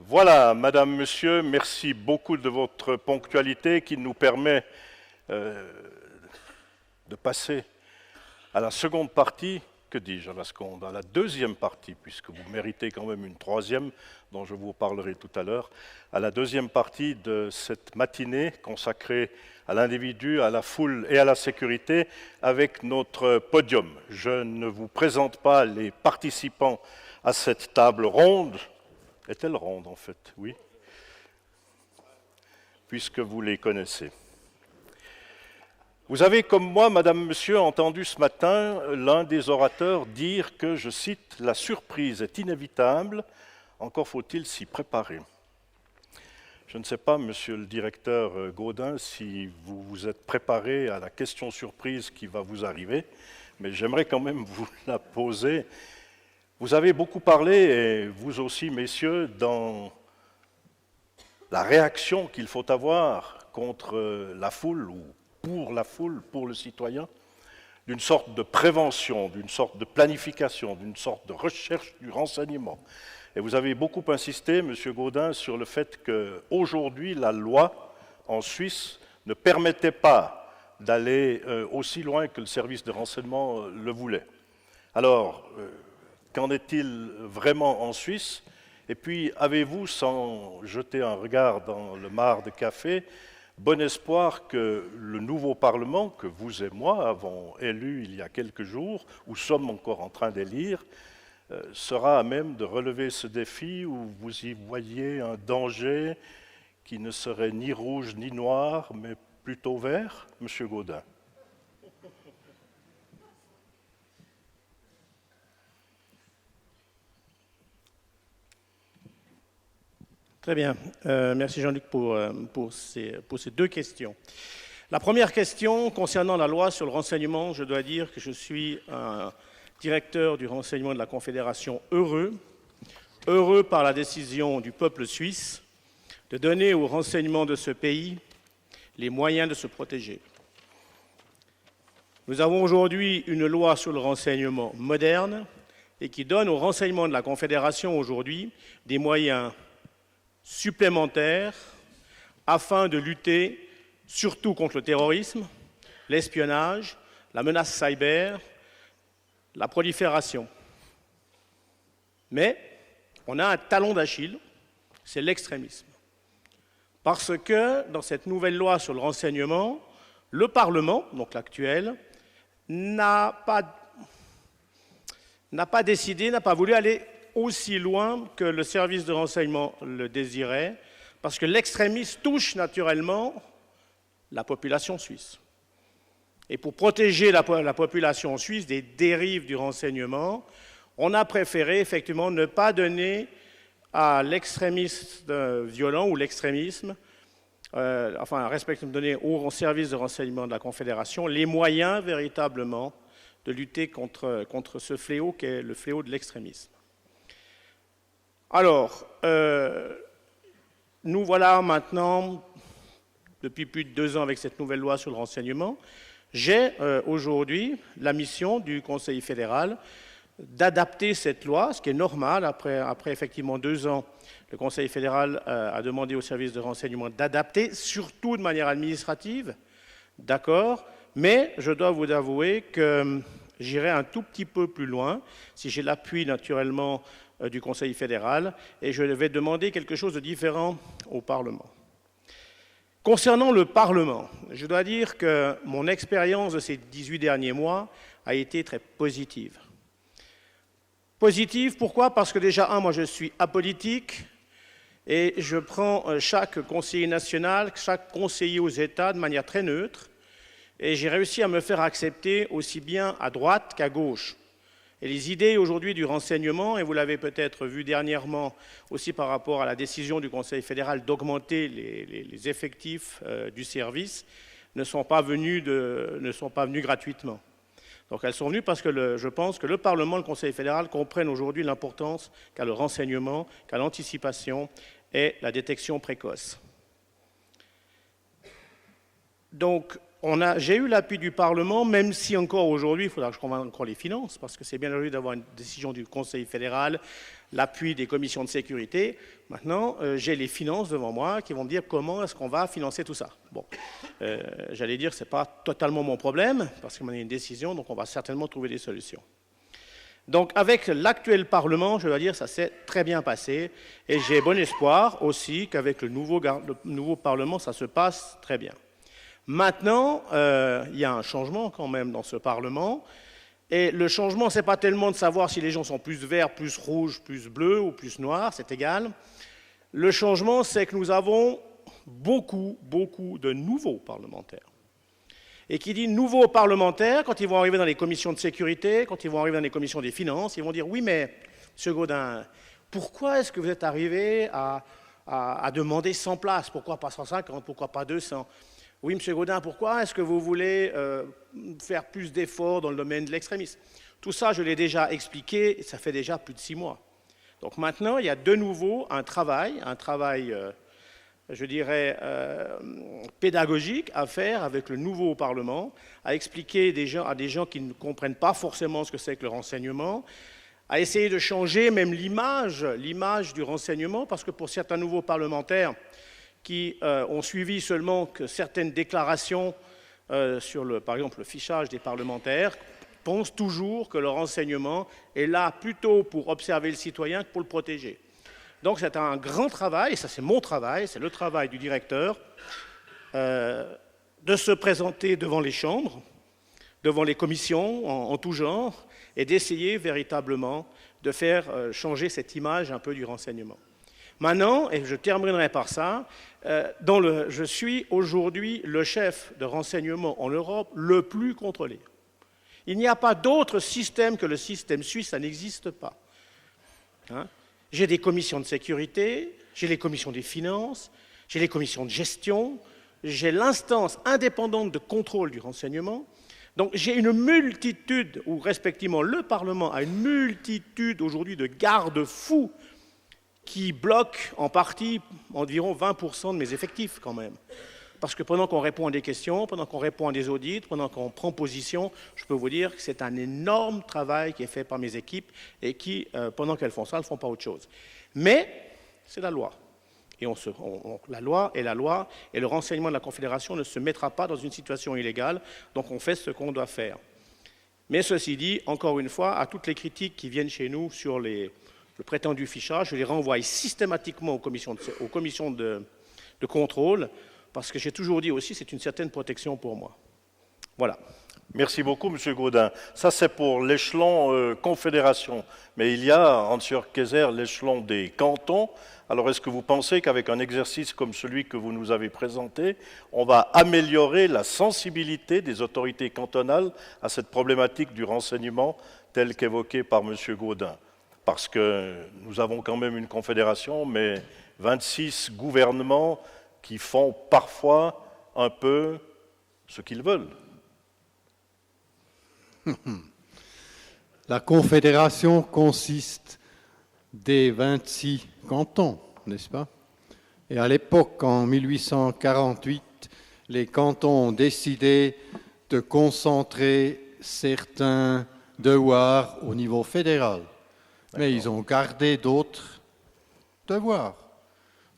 Voilà, Madame, Monsieur, merci beaucoup de votre ponctualité qui nous permet de passer à la seconde partie, que dis-je à la seconde, à la deuxième partie, puisque vous méritez quand même une troisième, dont je vous parlerai tout à l'heure, à la deuxième partie de cette matinée consacrée à l'individu, à la foule et à la sécurité, avec notre podium. Je ne vous présente pas les participants à cette table ronde. Est-elle ronde, en fait? Oui. Puisque vous les connaissez. Vous avez, comme moi, Madame, Monsieur, entendu ce matin l'un des orateurs dire que, je cite, « La surprise est inévitable, encore faut-il s'y préparer ». Je ne sais pas, Monsieur le directeur Gaudin, si vous vous êtes préparé à la question surprise qui va vous arriver, mais j'aimerais quand même vous la poser. Vous avez beaucoup parlé, et vous aussi, messieurs, dans la réaction qu'il faut avoir contre la foule, ou pour la foule, pour le citoyen, d'une sorte de prévention, d'une sorte de planification, d'une sorte de recherche du renseignement. Et vous avez beaucoup insisté, Monsieur Gaudin, sur le fait qu'aujourd'hui, la loi en Suisse ne permettait pas d'aller aussi loin que le service de renseignement le voulait. Alors, qu'en est-il vraiment en Suisse? Et puis, avez-vous, sans jeter un regard dans le mar de café, bon espoir que le nouveau Parlement, que vous et moi avons élu il y a quelques jours, ou sommes encore en train d'élire, sera à même de relever ce défi, où vous y voyez un danger qui ne serait ni rouge ni noir, mais plutôt vert, Monsieur Gaudin? Très bien. Merci Jean-Luc pour ces deux questions. La première question concernant la loi sur le renseignement, je dois dire que je suis un directeur du renseignement de la Confédération heureux par la décision du peuple suisse de donner au renseignement de ce pays les moyens de se protéger. Nous avons aujourd'hui une loi sur le renseignement moderne et qui donne au renseignement de la Confédération aujourd'hui des moyens supplémentaires afin de lutter surtout contre le terrorisme, l'espionnage, la menace cyber, la prolifération. Mais on a un talon d'Achille, c'est l'extrémisme. Parce que dans cette nouvelle loi sur le renseignement, le Parlement, donc l'actuel, n'a pas décidé, n'a pas voulu aller aussi loin que le service de renseignement le désirait, parce que l'extrémisme touche naturellement la population suisse. Et pour protéger la population suisse des dérives du renseignement, on a préféré effectivement ne pas donner à l'extrémisme violent ou l'extrémisme, donner au service de renseignement de la Confédération les moyens véritablement de lutter contre ce fléau qui est le fléau de l'extrémisme. Alors, nous voilà maintenant, depuis plus de 2 ans avec cette nouvelle loi sur le renseignement, j'ai aujourd'hui la mission du Conseil fédéral d'adapter cette loi, ce qui est normal, après effectivement 2 ans, le Conseil fédéral a demandé au service de renseignement d'adapter, surtout de manière administrative, d'accord, mais je dois vous avouer que j'irai un tout petit peu plus loin, si j'ai l'appui naturellement du Conseil fédéral, et je vais demander quelque chose de différent au Parlement. Concernant le Parlement, je dois dire que mon expérience de ces 18 derniers mois a été très positive. Positive, pourquoi? Parce que déjà, moi je suis apolitique et je prends chaque conseiller national, chaque conseiller aux États de manière très neutre, et j'ai réussi à me faire accepter aussi bien à droite qu'à gauche. Et les idées aujourd'hui du renseignement, et vous l'avez peut-être vu dernièrement aussi par rapport à la décision du Conseil fédéral d'augmenter les effectifs du service, ne sont pas venues gratuitement. Donc elles sont venues parce que je pense que le Parlement et le Conseil fédéral comprennent aujourd'hui l'importance qu'a le renseignement, qu'a l'anticipation et la détection précoce. Donc j'ai eu l'appui du Parlement, même si encore aujourd'hui, il faudra que je convainque encore les finances, parce que c'est bien aujourd'hui d'avoir une décision du Conseil fédéral, l'appui des commissions de sécurité. Maintenant, j'ai les finances devant moi qui vont me dire comment est-ce qu'on va financer tout ça. Bon, j'allais dire que ce n'est pas totalement mon problème, parce qu'on a une décision, donc on va certainement trouver des solutions. Donc avec l'actuel Parlement, je dois dire, ça s'est très bien passé, et j'ai bon espoir aussi qu'avec le nouveau Parlement, ça se passe très bien. Maintenant, il y a un changement quand même dans ce Parlement, et le changement, ce n'est pas tellement de savoir si les gens sont plus verts, plus rouges, plus bleus ou plus noirs, c'est égal. Le changement, c'est que nous avons beaucoup de nouveaux parlementaires. Et qui dit nouveaux parlementaires, quand ils vont arriver dans les commissions de sécurité, quand ils vont arriver dans les commissions des finances, ils vont dire « Oui, mais, M. Gaudin, pourquoi est-ce que vous êtes arrivé à demander 100 places? Pourquoi pas 150? Pourquoi pas 200 ? Oui, M. Gaudin, pourquoi est-ce que vous voulez faire plus d'efforts dans le domaine de l'extrémisme? » Tout ça, je l'ai déjà expliqué, et ça fait déjà plus de 6 mois. Donc maintenant, il y a de nouveau un travail je dirais, pédagogique à faire avec le nouveau Parlement, à expliquer à des gens qui ne comprennent pas forcément ce que c'est que le renseignement, à essayer de changer même l'image du renseignement, parce que pour certains nouveaux parlementaires qui ont suivi seulement que certaines déclarations sur, par exemple, le fichage des parlementaires, pensent toujours que le renseignement est là plutôt pour observer le citoyen que pour le protéger. Donc c'est un grand travail, et ça c'est mon travail, c'est le travail du directeur, de se présenter devant les chambres, devant les commissions en tout genre, et d'essayer véritablement de faire changer cette image un peu du renseignement. Maintenant, et je terminerai par ça, je suis aujourd'hui le chef de renseignement en Europe le plus contrôlé. Il n'y a pas d'autre système que le système suisse, ça n'existe pas. Hein? J'ai des commissions de sécurité, j'ai les commissions des finances, j'ai les commissions de gestion, j'ai l'instance indépendante de contrôle du renseignement. Donc j'ai une multitude, ou respectivement le Parlement a une multitude aujourd'hui de garde-fous qui bloquent en partie environ 20% de mes effectifs quand même. Parce que pendant qu'on répond à des questions, pendant qu'on répond à des audits, pendant qu'on prend position, je peux vous dire que c'est un énorme travail qui est fait par mes équipes et qui, pendant qu'elles font ça, elles ne font pas autre chose. Mais c'est la loi. Et la loi est la loi, et le renseignement de la Confédération ne se mettra pas dans une situation illégale, donc on fait ce qu'on doit faire. Mais ceci dit, encore une fois, à toutes les critiques qui viennent chez nous sur le prétendu fichage, je les renvoie systématiquement aux commissions de contrôle, parce que j'ai toujours dit aussi, c'est une certaine protection pour moi. Voilà. Merci beaucoup, M. Gaudin. Ça, c'est pour l'échelon confédération. Mais il y a, Hans-Jörg Kaiser, l'échelon des cantons. Alors, est-ce que vous pensez qu'avec un exercice comme celui que vous nous avez présenté, on va améliorer la sensibilité des autorités cantonales à cette problématique du renseignement telle qu'évoquée par M. Gaudin? Parce que nous avons quand même une confédération, mais 26 gouvernements qui font parfois un peu ce qu'ils veulent. La confédération consiste des 26 cantons, n'est-ce pas? Et à l'époque, en 1848, les cantons ont décidé de concentrer certains devoirs au niveau fédéral. Mais ils ont gardé d'autres devoirs,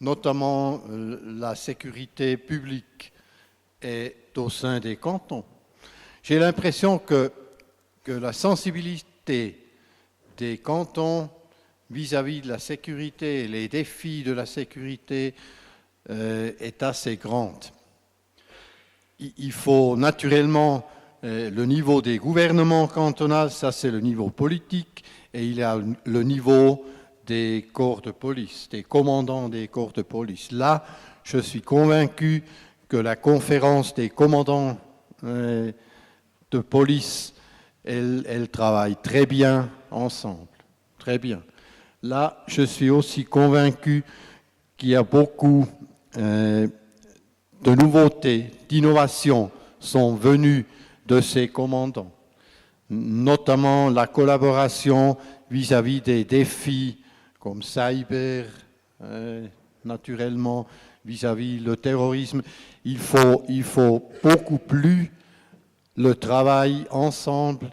notamment la sécurité publique est au sein des cantons. J'ai l'impression que la sensibilité des cantons vis-à-vis de la sécurité, les défis de la sécurité est assez grande. Il faut naturellement le niveau des gouvernements cantonaux, ça c'est le niveau politique, et il y a le niveau des corps de police, des commandants des corps de police. Là, je suis convaincu que la conférence des commandants de police, elle travaille très bien ensemble, très bien. Là, je suis aussi convaincu qu'il y a beaucoup de nouveautés, d'innovations sont venues de ces commandants, notamment la collaboration vis-à-vis des défis comme cyber, naturellement, vis-à-vis le terrorisme. Il faut beaucoup plus le travail ensemble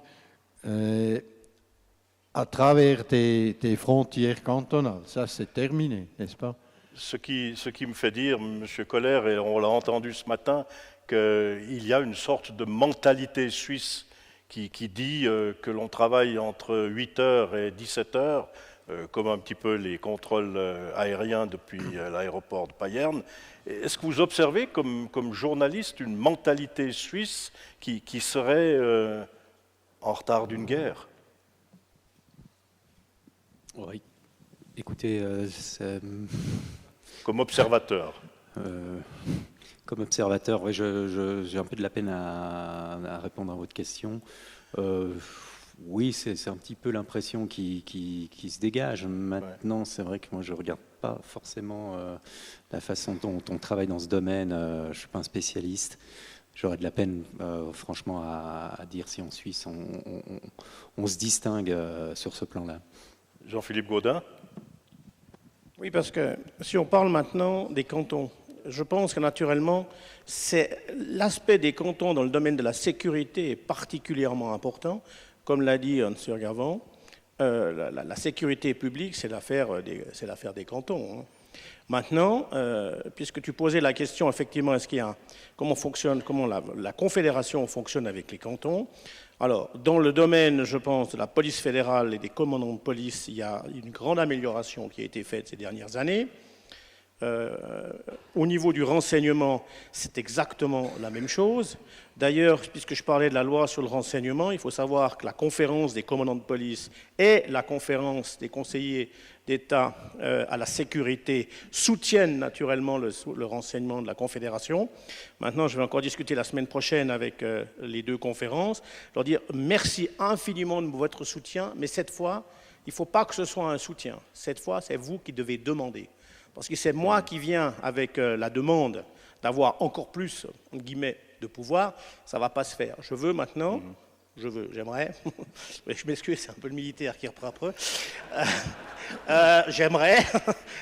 à travers des frontières cantonales. Ça, c'est terminé, n'est-ce pas? Ce qui me fait dire, M. Koller, et on l'a entendu ce matin, qu'il y a une sorte de mentalité suisse qui dit que l'on travaille entre 8h et 17h, comme un petit peu les contrôles aériens depuis l'aéroport de Payerne. Est-ce que vous observez comme journaliste une mentalité suisse qui serait en retard d'une guerre? Oui. Écoutez, Comme observateur. Comme observateur, oui, j'ai un peu de la peine à répondre à votre question. Oui, c'est un petit peu l'impression qui se dégage. Maintenant, c'est vrai que moi, je ne regarde pas forcément la façon dont on travaille dans ce domaine. Je ne suis pas un spécialiste. J'aurais de la peine, franchement, à dire si en Suisse, on se distingue sur ce plan-là. Jean-Philippe Gaudin? Oui, parce que si on parle maintenant des cantons, je pense que naturellement, l'aspect des cantons dans le domaine de la sécurité est particulièrement important. Comme l'a dit Hans-Jörg avant, la sécurité publique, c'est l'affaire des cantons. Hein. Maintenant, puisque tu posais la question, effectivement, comment la Confédération fonctionne avec les cantons. Alors, dans le domaine, je pense, de la police fédérale et des commandants de police, il y a une grande amélioration qui a été faite ces dernières années. Au niveau du renseignement, c'est exactement la même chose. D'ailleurs, puisque je parlais de la loi sur le renseignement, il faut savoir que la conférence des commandants de police et la conférence des conseillers d'État à la sécurité soutiennent naturellement le renseignement de la Confédération. Maintenant, je vais encore discuter la semaine prochaine avec les deux conférences, leur dire merci infiniment de votre soutien, mais cette fois, il ne faut pas que ce soit un soutien. Cette fois, c'est vous qui devez demander. Parce que c'est moi qui viens avec la demande d'avoir encore plus, entre guillemets, de pouvoir, ça ne va pas se faire. Je veux maintenant, j'aimerais, je m'excuse, c'est un peu le militaire qui reprend après, j'aimerais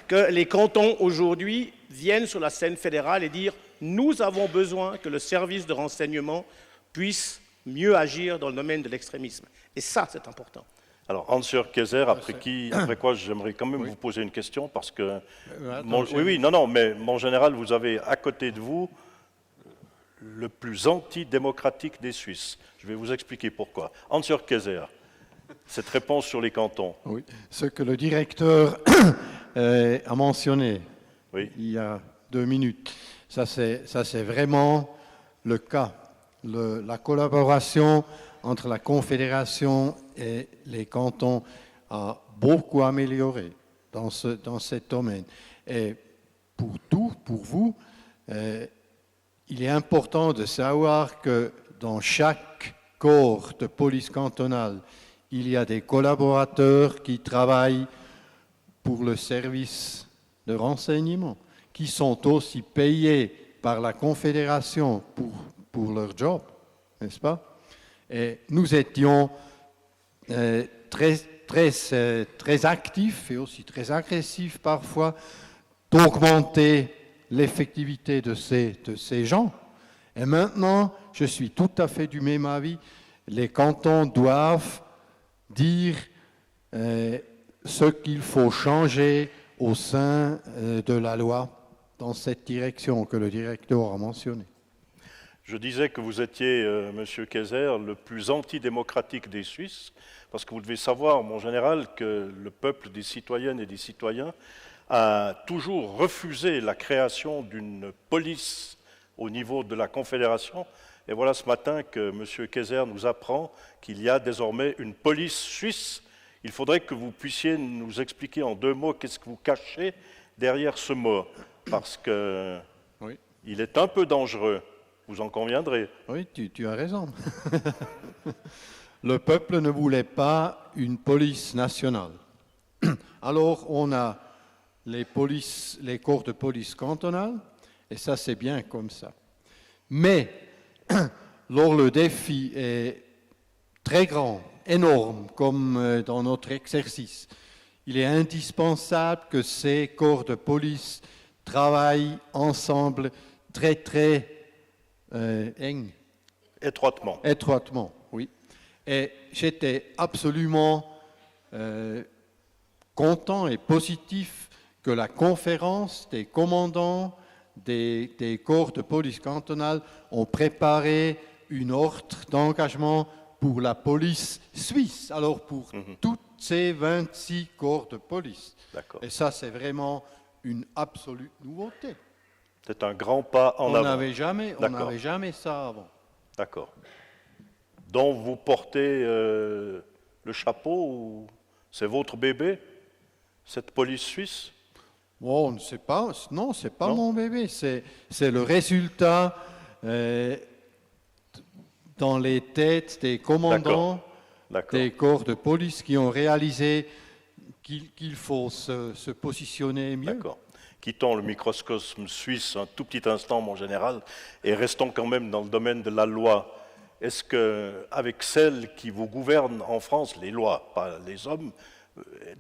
que les cantons aujourd'hui viennent sur la scène fédérale et dire nous avons besoin que le service de renseignement puisse mieux agir dans le domaine de l'extrémisme. Et ça, c'est important. Alors, Hans-Jörg Kaiser, après quoi j'aimerais quand même vous poser une question, parce que... mais mon général, vous avez à côté de vous le plus antidémocratique des Suisses. Je vais vous expliquer pourquoi. Hans-Jörg Kaiser, cette réponse sur les cantons. Oui, ce que le directeur a mentionné il y a 2 minutes, ça c'est vraiment le cas. La collaboration entre la Confédération et les cantons a beaucoup amélioré dans ce domaine. Et pour vous, il est important de savoir que dans chaque corps de police cantonale, il y a des collaborateurs qui travaillent pour le service de renseignement, qui sont aussi payés par la Confédération pour leur job, n'est-ce pas? Et nous étions très actifs et aussi très agressifs parfois d'augmenter l'effectivité de ces gens. Et maintenant, je suis tout à fait du même avis. Les cantons doivent dire ce qu'il faut changer au sein de la loi dans cette direction que le directeur a mentionnée. Je disais que vous étiez, Monsieur Kaiser, le plus antidémocratique des Suisses, parce que vous devez savoir, mon général, que le peuple des citoyennes et des citoyens a toujours refusé la création d'une police au niveau de la Confédération. Et voilà ce matin que M. Kaiser nous apprend qu'il y a désormais une police suisse. Il faudrait que vous puissiez nous expliquer en 2 mots qu'est-ce que vous cachez derrière ce mot, parce qu'il est un peu dangereux. Vous en conviendrez. Oui, tu as raison. Le peuple ne voulait pas une police nationale. Alors, on a les corps de police cantonales, et ça, c'est bien comme ça. Mais, lors le défi est très grand, énorme, comme dans notre exercice, il est indispensable que ces corps de police travaillent ensemble très étroitement, oui. Et j'étais absolument content et positif que la conférence des commandants des corps de police cantonale ont préparé une ordre d'engagement pour la police suisse, alors pour toutes ces 26 corps de police. D'accord. Et ça, c'est vraiment une absolue nouveauté. C'est un grand pas en On avant. n'avait jamais ça avant. D'accord. Donc vous portez le chapeau, ou c'est votre bébé, cette police suisse? Oh, on ne sait pas. Non, c'est pas Non. mon bébé. C'est le résultat dans les têtes des commandants D'accord. des corps de police qui ont réalisé qu'il faut se positionner mieux. D'accord. Quittons le microcosme suisse un tout petit instant, mon général, et restons quand même dans le domaine de la loi. Est-ce qu'avec celles qui vous gouvernent en France, les lois, pas les hommes,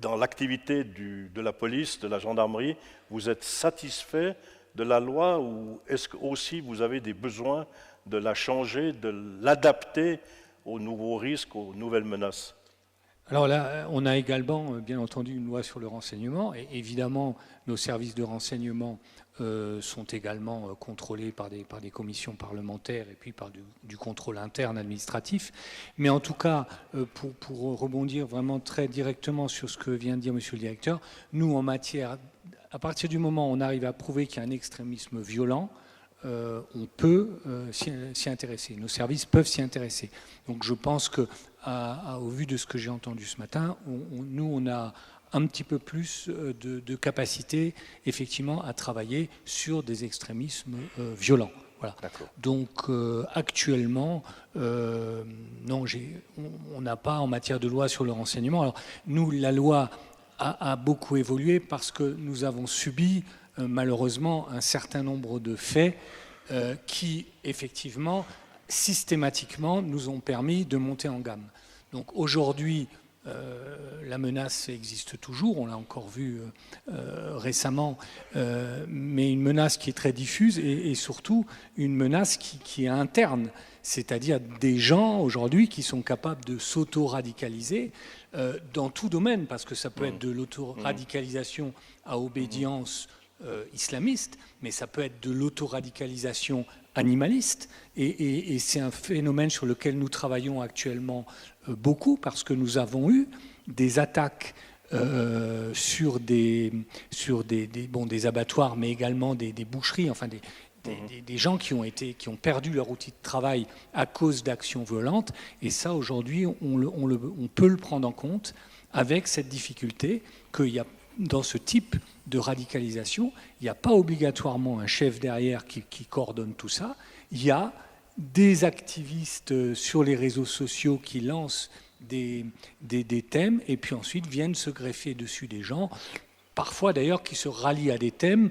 dans l'activité de la police, de la gendarmerie, vous êtes satisfait de la loi, ou est-ce que aussi vous avez des besoins de la changer, de l'adapter aux nouveaux risques, aux nouvelles menaces? Alors là, on a également, bien entendu, une loi sur le renseignement, et évidemment, nos services de renseignement sont également contrôlés par des commissions parlementaires et puis par du contrôle interne administratif. Mais en tout cas, pour rebondir vraiment très directement sur ce que vient de dire Monsieur le Directeur, nous, en matière, à partir du moment où on arrive à prouver qu'il y a un extrémisme violent, on peut s'y intéresser. Nos services peuvent s'y intéresser. Donc je pense que, au vu de ce que j'ai entendu ce matin, nous, on a un petit peu plus de capacité, effectivement, à travailler sur des extrémismes violents. Voilà. Donc, actuellement, non, on n'a pas en matière de loi sur le renseignement. Alors, nous, la loi a beaucoup évolué parce que nous avons subi, malheureusement, un certain nombre de faits qui, effectivement, systématiquement, nous ont permis de monter en gamme. Donc, aujourd'hui, la menace existe toujours, on l'a encore vu récemment, mais une menace qui est très diffuse et surtout une menace qui est interne, c'est-à-dire des gens aujourd'hui qui sont capables de s'auto-radicaliser dans tout domaine, parce que ça peut être de l'auto-radicalisation à obédience islamiste, mais ça peut être de l'auto-radicalisation animaliste, et c'est un phénomène sur lequel nous travaillons actuellement beaucoup, parce que nous avons eu des attaques sur des abattoirs, mais également des boucheries, enfin des gens qui ont perdu leur outil de travail à cause d'actions violentes, et ça aujourd'hui on peut le prendre en compte avec cette difficulté qu'il y a dans ce type de radicalisation. Il n'y a pas obligatoirement un chef derrière qui coordonne tout ça. Il y a des activistes sur les réseaux sociaux qui lancent des thèmes et puis ensuite viennent se greffer dessus des gens, parfois d'ailleurs qui se rallient à des thèmes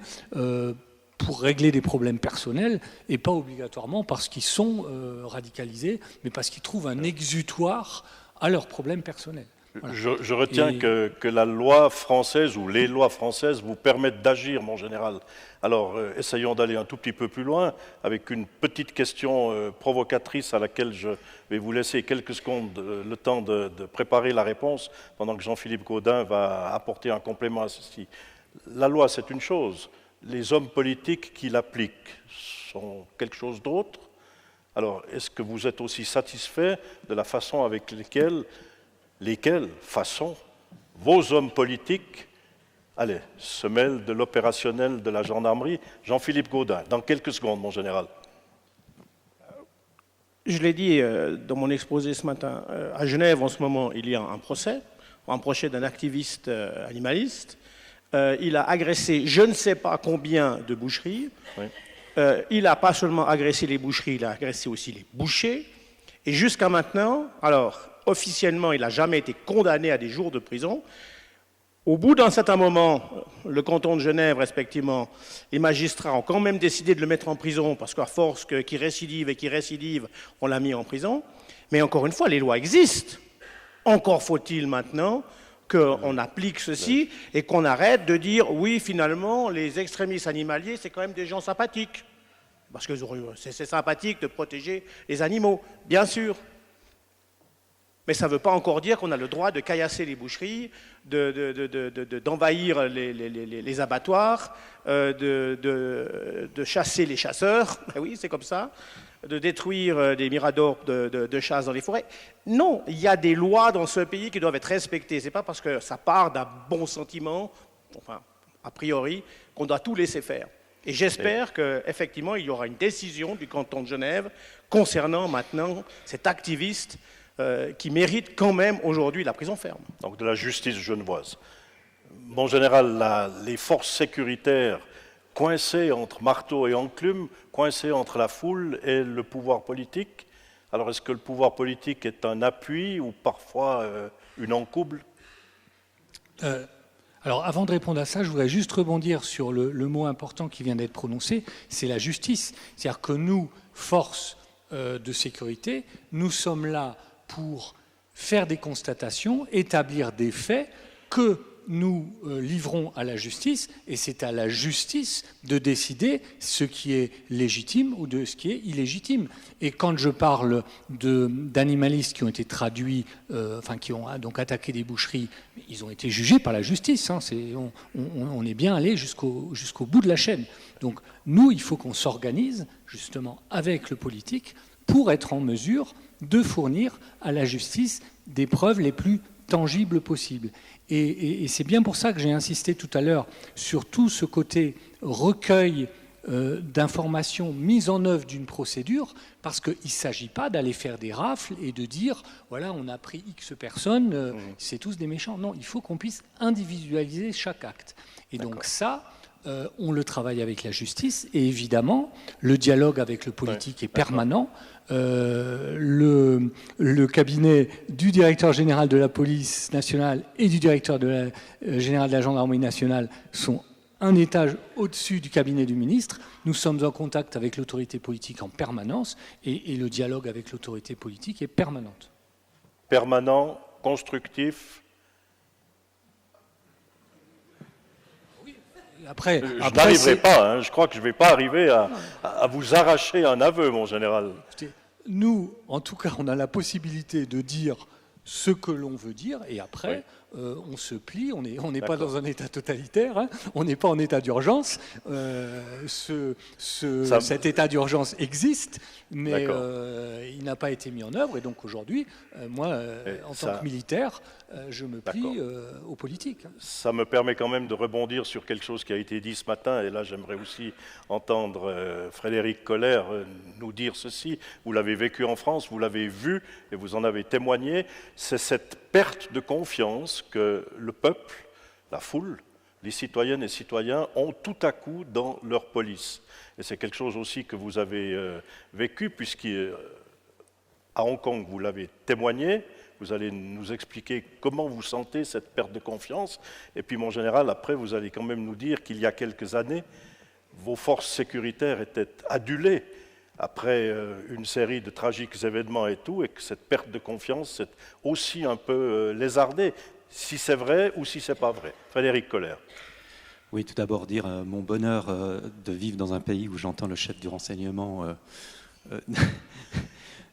pour régler des problèmes personnels et pas obligatoirement parce qu'ils sont radicalisés, mais parce qu'ils trouvent un exutoire à leurs problèmes personnels. Voilà. Je retiens que la loi française ou les lois françaises vous permettent d'agir, mon général. Alors, essayons d'aller un tout petit peu plus loin avec une petite question provocatrice à laquelle je vais vous laisser quelques secondes le temps de préparer la réponse pendant que Jean-Philippe Gaudin va apporter un complément à ceci. La loi, c'est une chose. Les hommes politiques qui l'appliquent sont quelque chose d'autre. Alors, est-ce que vous êtes aussi satisfait de la façon avec lesquelles vos hommes politiques se mêlent de l'opérationnel de la gendarmerie? Jean-Philippe Gaudin, dans quelques secondes, mon général. Je l'ai dit dans mon exposé ce matin, à Genève, en ce moment, il y a un procès d'un activiste animaliste. Il a agressé je ne sais pas combien de boucheries. Oui. Il n'a pas seulement agressé les boucheries, il a agressé aussi les bouchers. Et jusqu'à maintenant, alors, officiellement, il n'a jamais été condamné à des jours de prison. Au bout d'un certain moment, le canton de Genève, respectivement, les magistrats ont quand même décidé de le mettre en prison parce qu'à force qu'il récidive, on l'a mis en prison. Mais encore une fois, les lois existent. Encore faut-il maintenant qu'on applique ceci et qu'on arrête de dire oui, finalement, les extrémistes animaliers, c'est quand même des gens sympathiques. Parce que c'est sympathique de protéger les animaux, bien sûr. Mais ça ne veut pas encore dire qu'on a le droit de caillasser les boucheries, d'envahir les abattoirs, de chasser les chasseurs, ben oui, c'est comme ça, de détruire des miradors de chasse dans les forêts. Non, il y a des lois dans ce pays qui doivent être respectées. Ce n'est pas parce que ça part d'un bon sentiment, enfin, a priori, qu'on doit tout laisser faire. Et j'espère qu'effectivement, il y aura une décision du canton de Genève concernant maintenant cet activiste qui mérite quand même aujourd'hui la prison ferme. Donc de la justice genevoise. Mon général, les forces sécuritaires coincées entre marteau et enclume, coincées entre la foule et le pouvoir politique. Alors est-ce que le pouvoir politique est un appui ou parfois une encouble? Alors, avant de répondre à ça, je voudrais juste rebondir sur le mot important qui vient d'être prononcé, c'est la justice. C'est-à-dire que nous, forces de sécurité, nous sommes là pour faire des constatations, établir des faits que nous livrons à la justice, et c'est à la justice de décider ce qui est légitime ou de ce qui est illégitime. Et quand je parle d'animalistes qui ont été traduits, qui ont donc attaqué des boucheries, ils ont été jugés par la justice. Hein, on est bien allé jusqu'au bout de la chaîne. Donc nous, il faut qu'on s'organise justement avec le politique pour être en mesure de fournir à la justice des preuves les plus tangibles possibles. Et c'est bien pour ça que j'ai insisté tout à l'heure sur tout ce côté recueil d'informations, mise en œuvre d'une procédure, parce qu'il ne s'agit pas d'aller faire des rafles et de dire voilà, on a pris X personnes, c'est tous des méchants. Non, il faut qu'on puisse individualiser chaque acte. Et donc ça, on le travaille avec la justice, et évidemment, le dialogue avec le politique est permanent. Le cabinet du directeur général de la police nationale et du directeur général de la gendarmerie nationale sont un étage au-dessus du cabinet du ministre. Nous sommes en contact avec l'autorité politique en permanence, et le dialogue avec l'autorité politique est permanent. Permanent, constructif. Après, je n'arriverai pas, hein, je crois que je ne vais pas arriver à vous arracher un aveu, mon général. Nous, en tout cas, on a la possibilité de dire ce que l'on veut dire, et après, on se plie, on n'est pas dans un état totalitaire, hein, on n'est pas en état d'urgence. Cet état d'urgence existe, mais il n'a pas été mis en œuvre, et donc aujourd'hui, moi, en tant que militaire, je me plie aux politiques. Ça me permet quand même de rebondir sur quelque chose qui a été dit ce matin, et là j'aimerais aussi entendre Frédéric Kohler nous dire ceci. Vous l'avez vécu en France, vous l'avez vu, et vous en avez témoigné, c'est cette perte de confiance que le peuple, la foule, les citoyennes et citoyens ont tout à coup dans leur police. Et c'est quelque chose aussi que vous avez vécu, puisqu'à Hong Kong, vous l'avez témoigné. Vous allez nous expliquer comment vous sentez cette perte de confiance. Et puis, mon général, après, vous allez quand même nous dire qu'il y a quelques années, vos forces sécuritaires étaient adulées après une série de tragiques événements et tout, et que cette perte de confiance s'est aussi un peu lézardée, si c'est vrai ou si c'est pas vrai. Frédéric Kohler. Oui, tout d'abord dire mon bonheur de vivre dans un pays où j'entends le chef du renseignement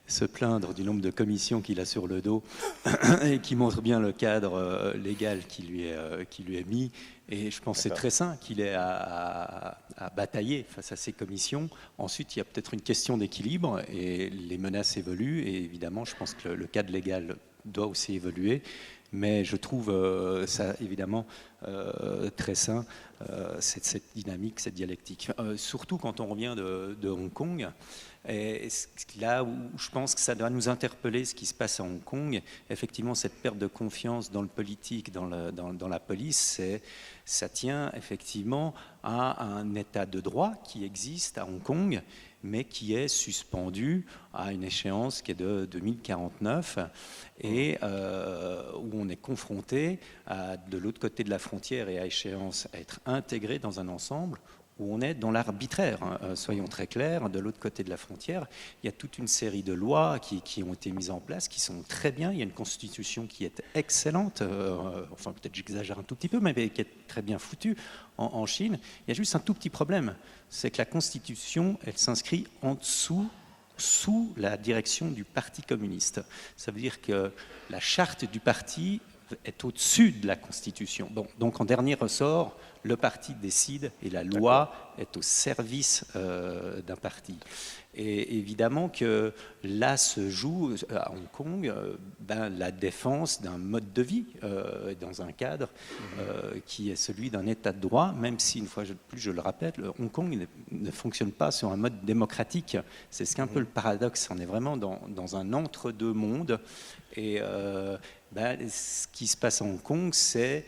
se plaindre du nombre de commissions qu'il a sur le dos et qui montre bien le cadre légal qui lui est mis. Et je pense que c'est très sain qu'il ait à batailler face à ces commissions. Ensuite, il y a peut-être une question d'équilibre et les menaces évoluent. Et évidemment, je pense que le cadre légal doit aussi évoluer. Mais je trouve ça évidemment très sain, cette dynamique, cette dialectique. Surtout quand on revient de Hong Kong. Et là où je pense que ça doit nous interpeller, ce qui se passe à Hong Kong, effectivement, cette perte de confiance dans le politique, dans la police, ça tient effectivement à un état de droit qui existe à Hong Kong, mais qui est suspendu à une échéance qui est de 2049 et où on est confronté de l'autre côté de la frontière et à échéance à être intégré dans un ensemble où on est dans l'arbitraire. Soyons très clairs, de l'autre côté de la frontière, il y a toute une série de lois qui ont été mises en place, qui sont très bien. Il y a une constitution qui est excellente, enfin peut-être j'exagère un tout petit peu, mais qui est très bien foutue en Chine. Il y a juste un tout petit problème, c'est que la constitution, elle s'inscrit en dessous, sous la direction du Parti communiste. Ça veut dire que la charte du parti est au-dessus de la Constitution. Bon, donc en dernier ressort, le parti décide et la loi est au service d'un parti. Et évidemment que là se joue à Hong Kong la défense d'un mode de vie dans un cadre qui est celui d'un état de droit, même si, une fois de plus je le rappelle, Hong Kong ne fonctionne pas sur un mode démocratique. C'est ce qu'est un peu le paradoxe. On est vraiment dans un entre-deux mondes. Et ce qui se passe à Hong Kong, c'est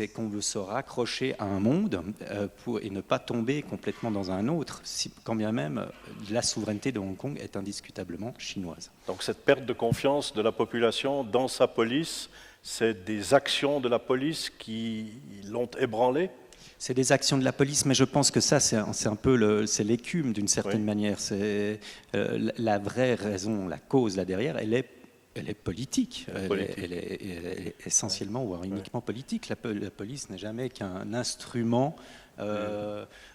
qu'on veut se raccrocher à un monde et ne pas tomber complètement dans un autre, quand bien même la souveraineté de Hong Kong est indiscutablement chinoise. Donc cette perte de confiance de la population dans sa police, c'est des actions de la police qui l'ont ébranlé? C'est des actions de la police, mais je pense que ça, c'est un peu l'écume d'une certaine manière. C'est la vraie raison, la cause là derrière, elle est politique. Elle est essentiellement, voire uniquement politique. La police n'est jamais qu'un instrument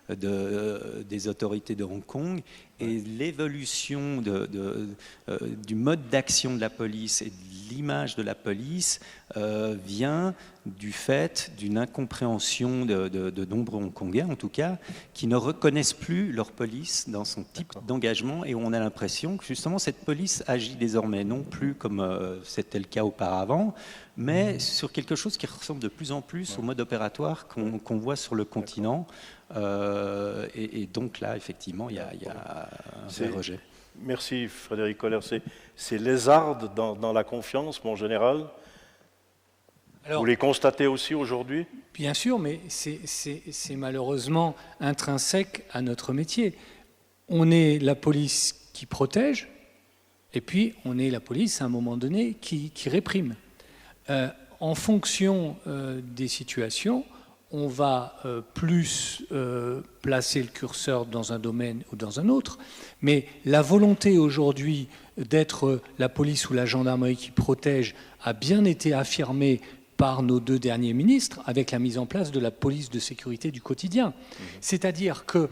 des autorités de Hong Kong. Et l'évolution du mode d'action de la police et de l'image de la police vient du fait d'une incompréhension de nombreux Hongkongais, en tout cas, qui ne reconnaissent plus leur police dans son type d'engagement, et où on a l'impression que justement cette police agit désormais non plus comme c'était le cas auparavant, mais sur quelque chose qui ressemble de plus en plus au mode opératoire qu'on voit sur le continent. Et donc là, effectivement, il y a un vrai rejet. Merci Frédéric Kohler. C'est lézarde dans la confiance, mon général. Alors, vous les constatez aussi aujourd'hui? Bien sûr, mais c'est malheureusement intrinsèque à notre métier. On est la police qui protège, et puis on est la police, à un moment donné, qui réprime. En fonction des situations, on va plus placer le curseur dans un domaine ou dans un autre, mais la volonté aujourd'hui d'être la police ou la gendarmerie qui protège a bien été affirmée par nos deux derniers ministres avec la mise en place de la police de sécurité du quotidien. C'est-à-dire que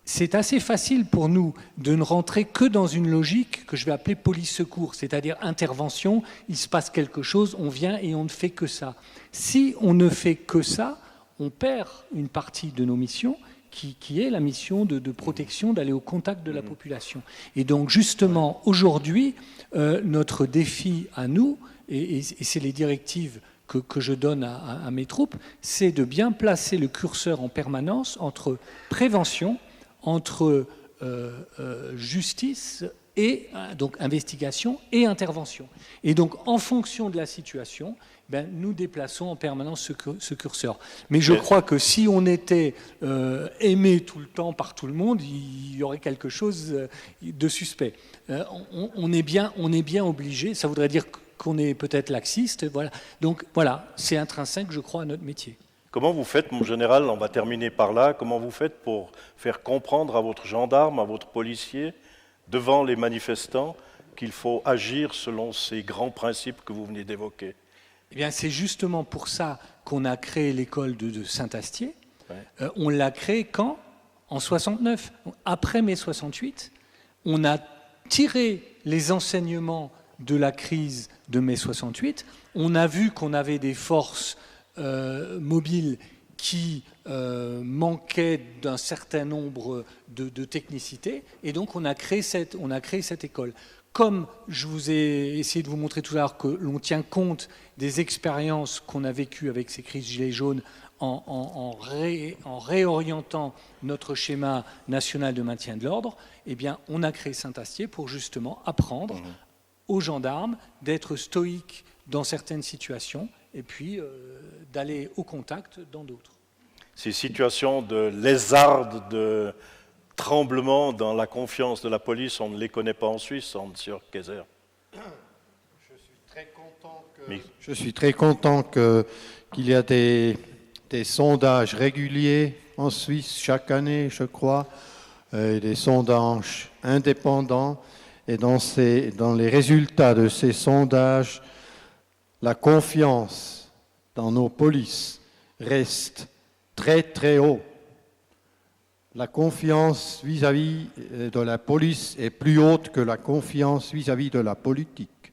c'est assez facile pour nous de ne rentrer que dans une logique que je vais appeler police-secours, c'est-à-dire intervention, il se passe quelque chose, on vient et on ne fait que ça. Si on ne fait que ça, on perd une partie de nos missions, qui est la mission de protection, d'aller au contact de la population. Et donc justement, aujourd'hui, notre défi à nous, et c'est les directives que je donne à mes troupes, c'est de bien placer le curseur en permanence entre prévention, entre justice et donc investigation et intervention. Et donc en fonction de la situation, nous déplaçons en permanence ce curseur. Mais je crois que si on était aimé tout le temps par tout le monde, il y aurait quelque chose de suspect. On est bien obligé, ça voudrait dire qu'on est peut-être laxiste. Voilà. Donc voilà, c'est intrinsèque, je crois, à notre métier. Comment vous faites, mon général, on va terminer par là, comment vous faites pour faire comprendre à votre gendarme, à votre policier, devant les manifestants, qu'il faut agir selon ces grands principes que vous venez d'évoquer? Eh bien, c'est justement pour ça qu'on a créé l'école de Saint-Astier. Ouais. On l'a créée quand? En 69. Après mai 68, on a tiré les enseignements de la crise de mai 68. On a vu qu'on avait des forces mobiles qui manquaient d'un certain nombre de technicité, et donc on a créé cette école. Comme je vous ai essayé de vous montrer tout à l'heure que l'on tient compte des expériences qu'on a vécues avec ces crises gilets jaunes en réorientant notre schéma national de maintien de l'ordre, eh bien, on a créé Saint-Astier pour justement apprendre aux gendarmes d'être stoïques dans certaines situations et puis d'aller au contact dans d'autres. Ces situations de lézardes, de tremblement dans la confiance de la police, on ne les connaît pas en Suisse, monsieur Kayser. Je suis très content qu'il y a des sondages réguliers en Suisse chaque année, je crois, des sondages indépendants. Et dans les résultats de ces sondages, la confiance dans nos polices reste très très haut. La confiance vis-à-vis de la police est plus haute que la confiance vis-à-vis de la politique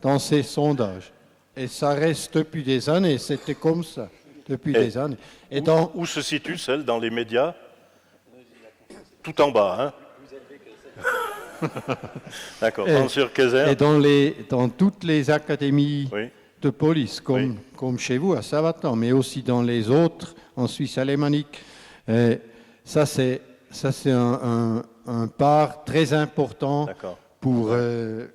dans ces sondages. Et ça reste depuis des années, c'était comme ça, depuis des années. Et où se situe celle dans les médias? Tout en bas, hein? D'accord, Monsieur Kayser. Et dans toutes les académies de police, comme chez vous à Savatan, mais aussi dans les autres, en Suisse alémanique, ça c'est un part très important pour le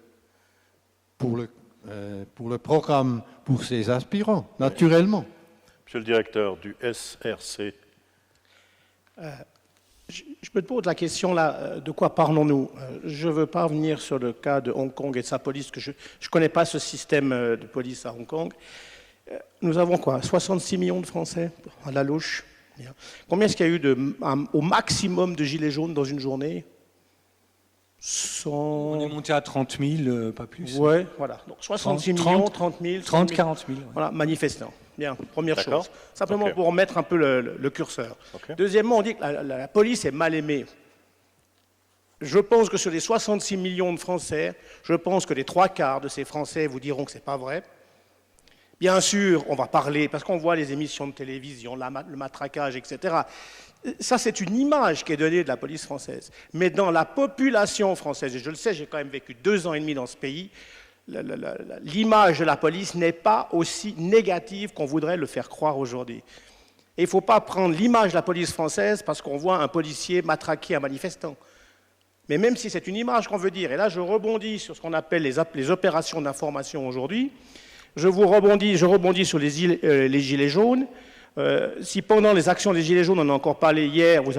programme, pour ces aspirants, naturellement. Monsieur le directeur du SRC. Je me pose la question là, de quoi parlons-nous? Je ne veux pas revenir sur le cas de Hong Kong et de sa police, que je ne connais pas ce système de police à Hong Kong. Nous avons quoi? 66 millions de Français à la louche. Combien est-ce qu'il y a eu au maximum de gilets jaunes dans une journée? On est monté à 30 000, pas plus. Oui, voilà. Donc 66 millions, 30 000. 30, 40 000. Ouais. Voilà, manifestants. Bien, première chose. Simplement pour remettre un peu le curseur. Deuxièmement, on dit que la police est mal aimée. Je pense que sur les 66 millions de Français, je pense que les 3/4 de ces Français vous diront que ce n'est pas vrai. Bien sûr, on va parler, parce qu'on voit les émissions de télévision, le matraquage, etc. Ça, c'est une image qui est donnée de la police française. Mais dans la population française, et je le sais, j'ai quand même vécu 2 ans et demi dans ce pays, l'image de la police n'est pas aussi négative qu'on voudrait le faire croire aujourd'hui. Et il ne faut pas prendre l'image de la police française parce qu'on voit un policier matraquer un manifestant. Mais même si c'est une image qu'on veut dire, et là je rebondis sur ce qu'on appelle les opérations d'information aujourd'hui, je rebondis sur les gilets jaunes. Si pendant les actions des gilets jaunes, on en a encore parlé hier, vous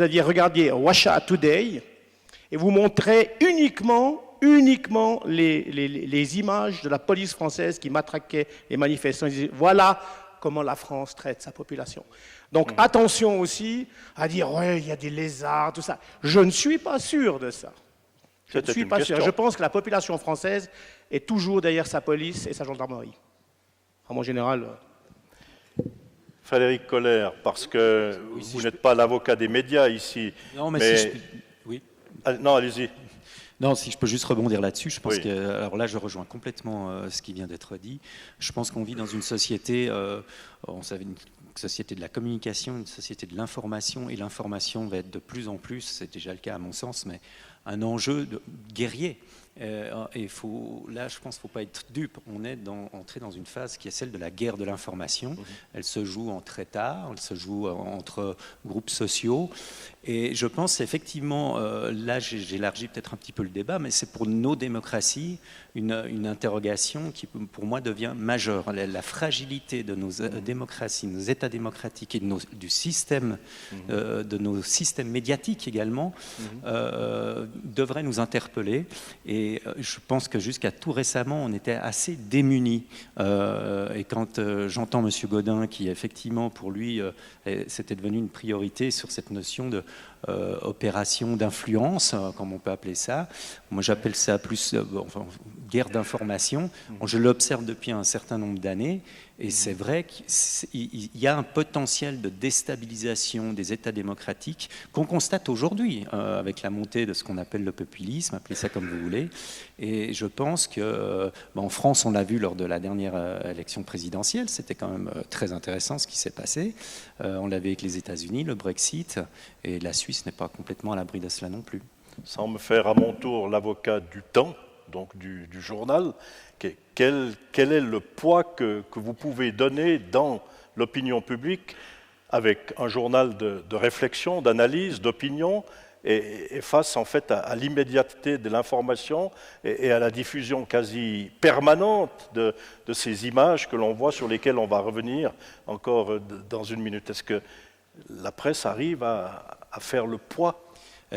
aviez regardé Russia Today, et vous montrez uniquement les images de la police française qui matraquait les manifestants. Ils disaient, voilà comment la France traite sa population. Donc attention aussi à dire, ouais, il y a des lézards, tout ça. Je ne suis pas sûr de ça. Je ne suis pas sûr. Je pense que la population française est toujours derrière sa police et sa gendarmerie. En général. Frédéric Koller, parce que vous n'êtes pas l'avocat des médias ici. Non, mais si je... Oui. Non, allez-y. Non, si je peux juste rebondir là-dessus, je pense que, alors là, je rejoins complètement ce qui vient d'être dit. Je pense qu'on vit dans une société, on savait une société de la communication, une société de l'information, et l'information va être de plus en plus, c'est déjà le cas à mon sens, mais un enjeu guerrier. Et là, je pense qu'il ne faut pas être dupe. On est entré dans une phase qui est celle de la guerre de l'information. Elle se joue entre États, elle se joue entre groupes sociaux. Et je pense effectivement, là j'élargis peut-être un petit peu le débat, mais c'est pour nos démocraties une interrogation qui pour moi devient majeure. La fragilité de nos démocraties, nos États démocratiques et du système, de nos systèmes médiatiques également, devrait nous interpeller. Et je pense que jusqu'à tout récemment, on était assez démunis. Et quand j'entends M. Gaudin, qui effectivement pour lui, c'était devenu une priorité sur cette notion de opération d'influence, comme on peut appeler ça. Moi, j'appelle ça plus guerre d'information. Je l'observe depuis un certain nombre d'années. Et c'est vrai qu'il y a un potentiel de déstabilisation des États démocratiques qu'on constate aujourd'hui avec la montée de ce qu'on appelle le populisme, appelez ça comme vous voulez. Et je pense qu'en France, on l'a vu lors de la dernière élection présidentielle, c'était quand même très intéressant ce qui s'est passé. On l'avait avec les États-Unis, le Brexit, et la Suisse n'est pas complètement à l'abri de cela non plus. Sans me faire à mon tour l'avocat du temps, donc du journal, quel est le poids que vous pouvez donner dans l'opinion publique avec un journal de réflexion, d'analyse, d'opinion, et face en fait à l'immédiateté de l'information et à la diffusion quasi permanente de ces images que l'on voit, sur lesquelles on va revenir encore dans une minute. Est-ce que la presse arrive à faire le poids ?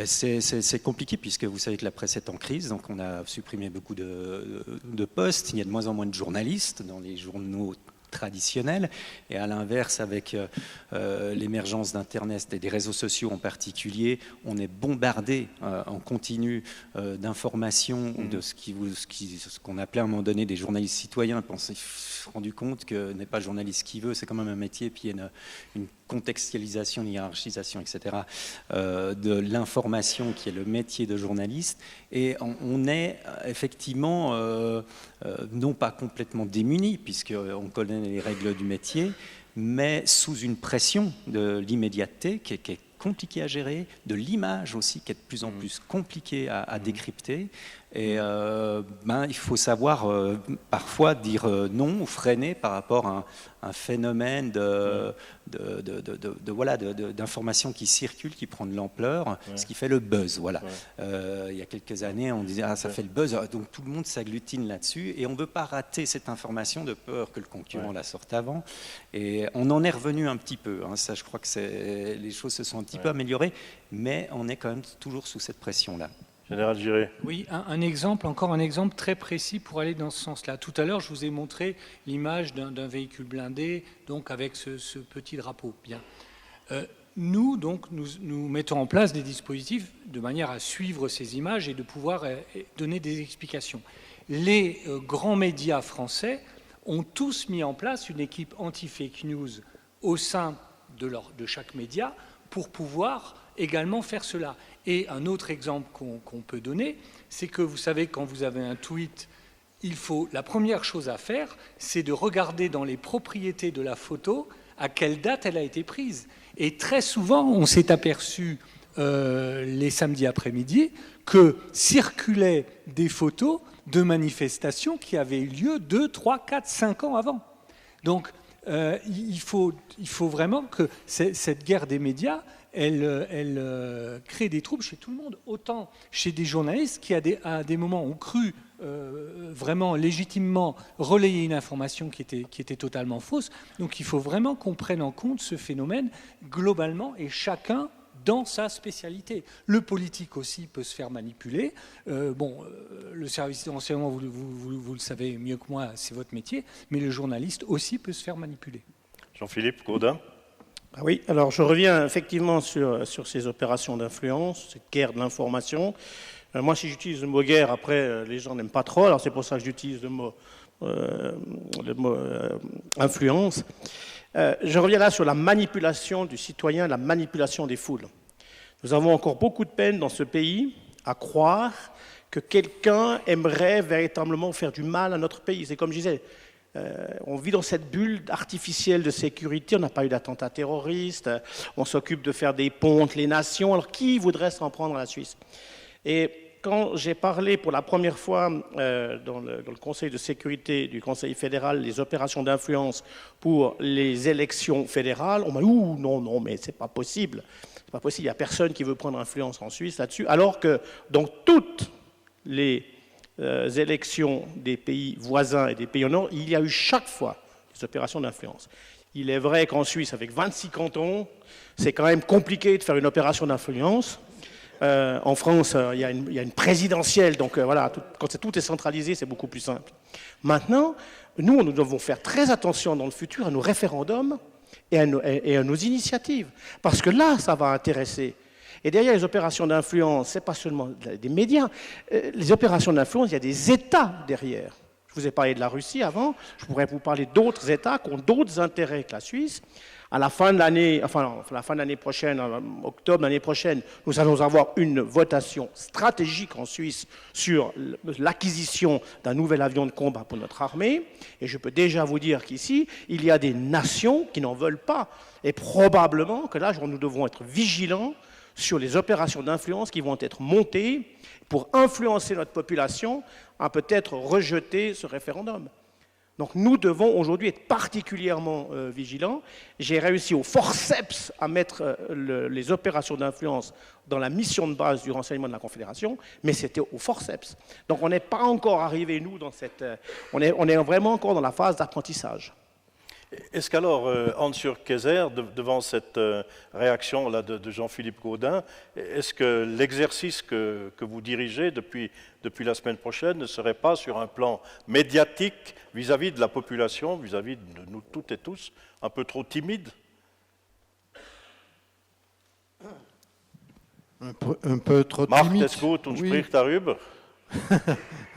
C'est compliqué puisque vous savez que la presse est en crise, donc on a supprimé beaucoup de postes, il y a de moins en moins de journalistes dans les journaux traditionnelle. Et à l'inverse, avec l'émergence d'Internet et des réseaux sociaux en particulier, on est bombardé en continu d'informations, de ce qu'on appelait à un moment donné des journalistes citoyens. On s'est rendu compte que n'est pas journaliste qui veut, c'est quand même un métier, puis il y a une contextualisation, une hiérarchisation, etc., de l'information qui est le métier de journaliste. Et on est effectivement non pas complètement démunis, puisqu'on connaît les règles du métier, mais sous une pression de l'immédiateté qui est compliquée à gérer, de l'image aussi qui est de plus en plus compliquée à décrypter. Et il faut savoir parfois dire non ou freiner par rapport à un phénomène d'information qui circule, qui prend de l'ampleur, ce qui fait le buzz. Voilà. Il y a quelques années, on disait ça fait le buzz, donc tout le monde s'agglutine là-dessus et on ne veut pas rater cette information de peur que le concurrent la sorte avant. Et on en est revenu un petit peu. Ça, je crois que les choses se sont un petit peu améliorées, mais on est quand même toujours sous cette pression-là. Général Giré. Oui, encore un exemple très précis pour aller dans ce sens-là. Tout à l'heure, je vous ai montré l'image d'un véhicule blindé, donc avec ce petit drapeau. Bien. Nous mettons en place des dispositifs de manière à suivre ces images et de pouvoir donner des explications. Les grands médias français ont tous mis en place une équipe anti-fake news au sein de chaque média pour pouvoir également faire cela. Et un autre exemple qu'on peut donner, c'est que vous savez, quand vous avez un tweet, la première chose à faire, c'est de regarder dans les propriétés de la photo à quelle date elle a été prise. Et très souvent, on s'est aperçu les samedis après-midi que circulaient des photos de manifestations qui avaient eu lieu 2, 3, 4, 5 ans avant. Donc, il faut vraiment que cette guerre des médias, elle crée des troubles chez tout le monde, autant chez des journalistes qui, à des moments, ont cru vraiment légitimement relayer une information qui était totalement fausse. Donc il faut vraiment qu'on prenne en compte ce phénomène globalement et chacun dans sa spécialité. Le politique aussi peut se faire manipuler. Le service de renseignement, vous le savez mieux que moi, c'est votre métier, mais le journaliste aussi peut se faire manipuler. Jean-Philippe Gaudin. Oui, alors je reviens effectivement sur ces opérations d'influence, cette guerre de l'information. Moi, si j'utilise le mot guerre, après, les gens n'aiment pas trop, alors c'est pour ça que j'utilise le mot influence. Je reviens là sur la manipulation du citoyen, la manipulation des foules. Nous avons encore beaucoup de peine dans ce pays à croire que quelqu'un aimerait véritablement faire du mal à notre pays. C'est comme je disais, on vit dans cette bulle artificielle de sécurité, on n'a pas eu d'attentat terroriste, on s'occupe de faire des ponts entre les nations, alors qui voudrait s'en prendre à la Suisse? Et quand j'ai parlé pour la première fois dans le Conseil de sécurité du Conseil fédéral des opérations d'influence pour les élections fédérales, on m'a dit « Ouh, non, mais c'est pas possible. C'est pas possible, il n'y a personne qui veut prendre influence en Suisse là-dessus. » Alors que dans toutes les élections des pays voisins et des pays au nord, il y a eu chaque fois des opérations d'influence. Il est vrai qu'en Suisse, avec 26 cantons, c'est quand même compliqué de faire une opération d'influence. En France, il y a une présidentielle, donc voilà, quand tout est centralisé, c'est beaucoup plus simple. Maintenant, nous devons faire très attention dans le futur à nos référendums et à nos initiatives, parce que là, ça va intéresser. Et derrière les opérations d'influence, ce n'est pas seulement des médias. Les opérations d'influence, il y a des États derrière. Je vous ai parlé de la Russie avant, je pourrais vous parler d'autres États qui ont d'autres intérêts que la Suisse. À la fin de l'année, prochaine, en octobre l'année prochaine, nous allons avoir une votation stratégique en Suisse sur l'acquisition d'un nouvel avion de combat pour notre armée. Et je peux déjà vous dire qu'ici, il y a des nations qui n'en veulent pas. Et probablement que là, nous devons être vigilants sur les opérations d'influence qui vont être montées pour influencer notre population à peut-être rejeter ce référendum. Donc nous devons aujourd'hui être particulièrement vigilants. J'ai réussi au forceps à mettre les opérations d'influence dans la mission de base du renseignement de la Confédération, mais c'était au forceps. Donc on n'est pas encore arrivé, nous, dans cette... on est vraiment encore dans la phase d'apprentissage. Est-ce qu'alors, Hans-Jürg Kayser, devant cette réaction là, de Jean-Philippe Gaudin, est-ce que l'exercice que vous dirigez depuis la semaine prochaine ne serait pas sur un plan médiatique vis-à-vis de la population, vis-à-vis de nous toutes et tous, un peu trop timide? Un peu trop Macht timide. es gut und Oui. spricht darüber.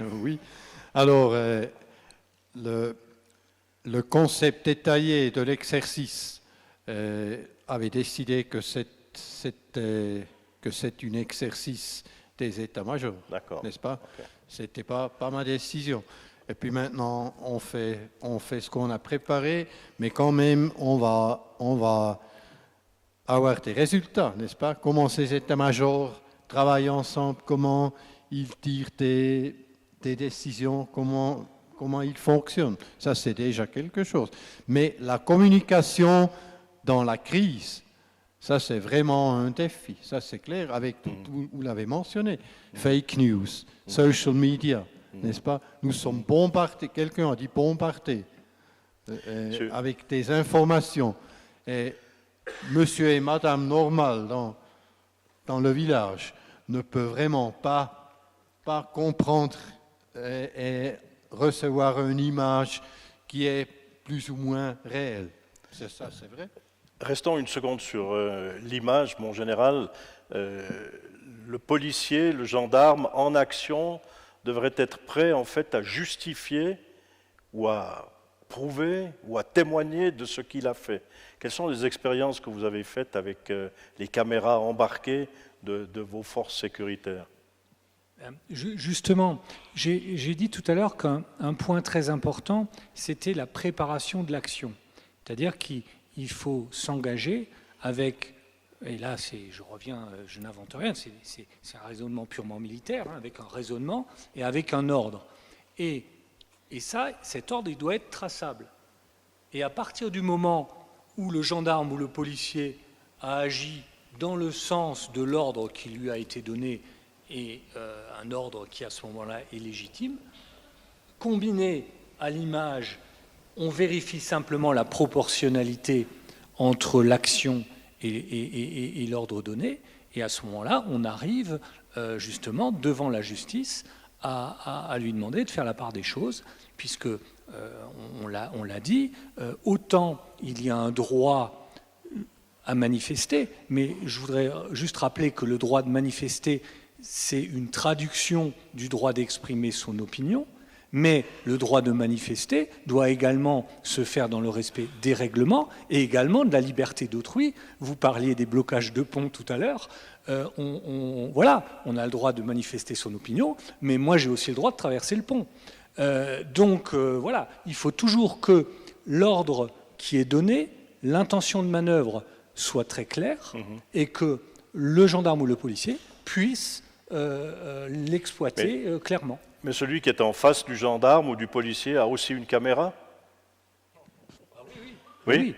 Oui. Alors, le concept détaillé de l'exercice avait décidé que c'est un exercice des états-majors, D'accord. n'est-ce pas? Ok. Ce n'était pas ma décision. Et puis maintenant, on fait ce qu'on a préparé, mais quand même, on va avoir des résultats, n'est-ce pas? Comment ces états-majors travaillent ensemble, comment ils tirent des décisions, comment ils fonctionnent. Ça, c'est déjà quelque chose. Mais la communication dans la crise, ça, c'est vraiment un défi. Ça, c'est clair, avec tout, vous l'avez mentionné, fake news, social media, n'est-ce pas? Nous sommes bombardés, quelqu'un a dit bombardés, avec des informations. Et monsieur et madame normal dans le village ne peuvent vraiment pas comprendre et recevoir une image qui est plus ou moins réelle. C'est ça, c'est vrai. Restons une seconde sur l'image, mon général. Le policier, le gendarme en action devrait être prêt en fait à justifier ou à prouver ou à témoigner de ce qu'il a fait. Quelles sont les expériences que vous avez faites avec les caméras embarquées de vos forces sécuritaires? Justement, j'ai dit tout à l'heure qu'un point très important, c'était la préparation de l'action. C'est-à-dire qu'il faut s'engager avec, et là je reviens, je n'invente rien, c'est un raisonnement purement militaire, hein, avec un raisonnement et avec un ordre. Et cet ordre, il doit être traçable. Et à partir du moment où le gendarme ou le policier a agi dans le sens de l'ordre qui lui a été donné, et un ordre qui à ce moment-là est légitime, combiné à l'image, on vérifie simplement la proportionnalité entre l'action et l'ordre donné, et à ce moment-là, on arrive justement devant la justice à lui demander de faire la part des choses, puisque, on l'a dit, autant il y a un droit à manifester, mais je voudrais juste rappeler que le droit de manifester, c'est une traduction du droit d'exprimer son opinion, mais le droit de manifester doit également se faire dans le respect des règlements et également de la liberté d'autrui. Vous parliez des blocages de ponts tout à l'heure. Voilà, on a le droit de manifester son opinion, mais moi j'ai aussi le droit de traverser le pont. Donc voilà, il faut toujours que l'ordre qui est donné, l'intention de manœuvre soit très claire et que le gendarme ou le policier puisse l'exploiter clairement. Mais celui qui est en face du gendarme ou du policier a aussi une caméra? Oui.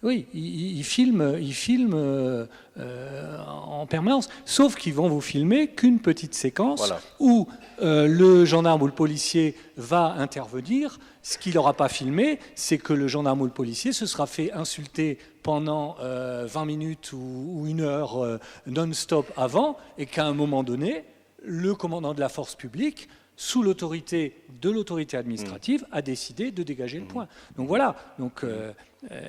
Oui, ils filment en permanence, sauf qu'ils vont vous filmer qu'une petite séquence Voilà. où le gendarme ou le policier va intervenir. Ce qu'il n'aura pas filmé, c'est que le gendarme ou le policier se sera fait insulter pendant 20 minutes ou une heure non-stop avant, et qu'à un moment donné, le commandant de la force publique, sous l'autorité de l'autorité administrative, a décidé de dégager le point. Donc voilà. Donc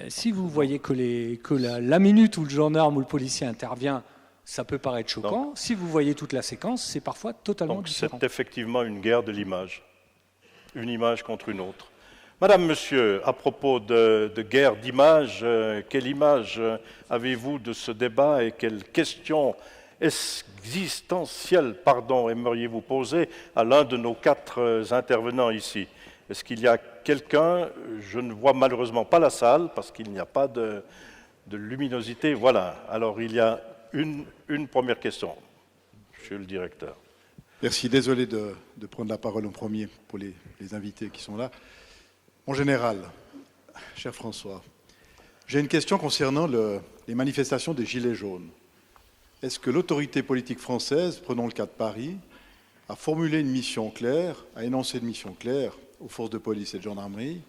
si vous voyez que la minute où le gendarme ou le policier intervient, ça peut paraître choquant. Donc, si vous voyez toute la séquence, c'est parfois totalement différent. Donc c'est effectivement une guerre de l'image. Une image contre une autre. Madame, monsieur, à propos de guerre d'image, quelle image avez-vous de ce débat et quelles questions existentielles, aimeriez-vous poser à l'un de nos 4 intervenants ici? Est-ce qu'il y a quelqu'un? Je ne vois malheureusement pas la salle parce qu'il n'y a pas de luminosité. Voilà, alors il y a une première question. Monsieur le directeur. Merci, désolé de prendre la parole en premier pour les invités qui sont là. Mon général, cher François, j'ai une question concernant les manifestations des Gilets jaunes. Est-ce que l'autorité politique française, prenons le cas de Paris, a formulé une mission claire, a énoncé une mission claire aux forces de police et de gendarmerie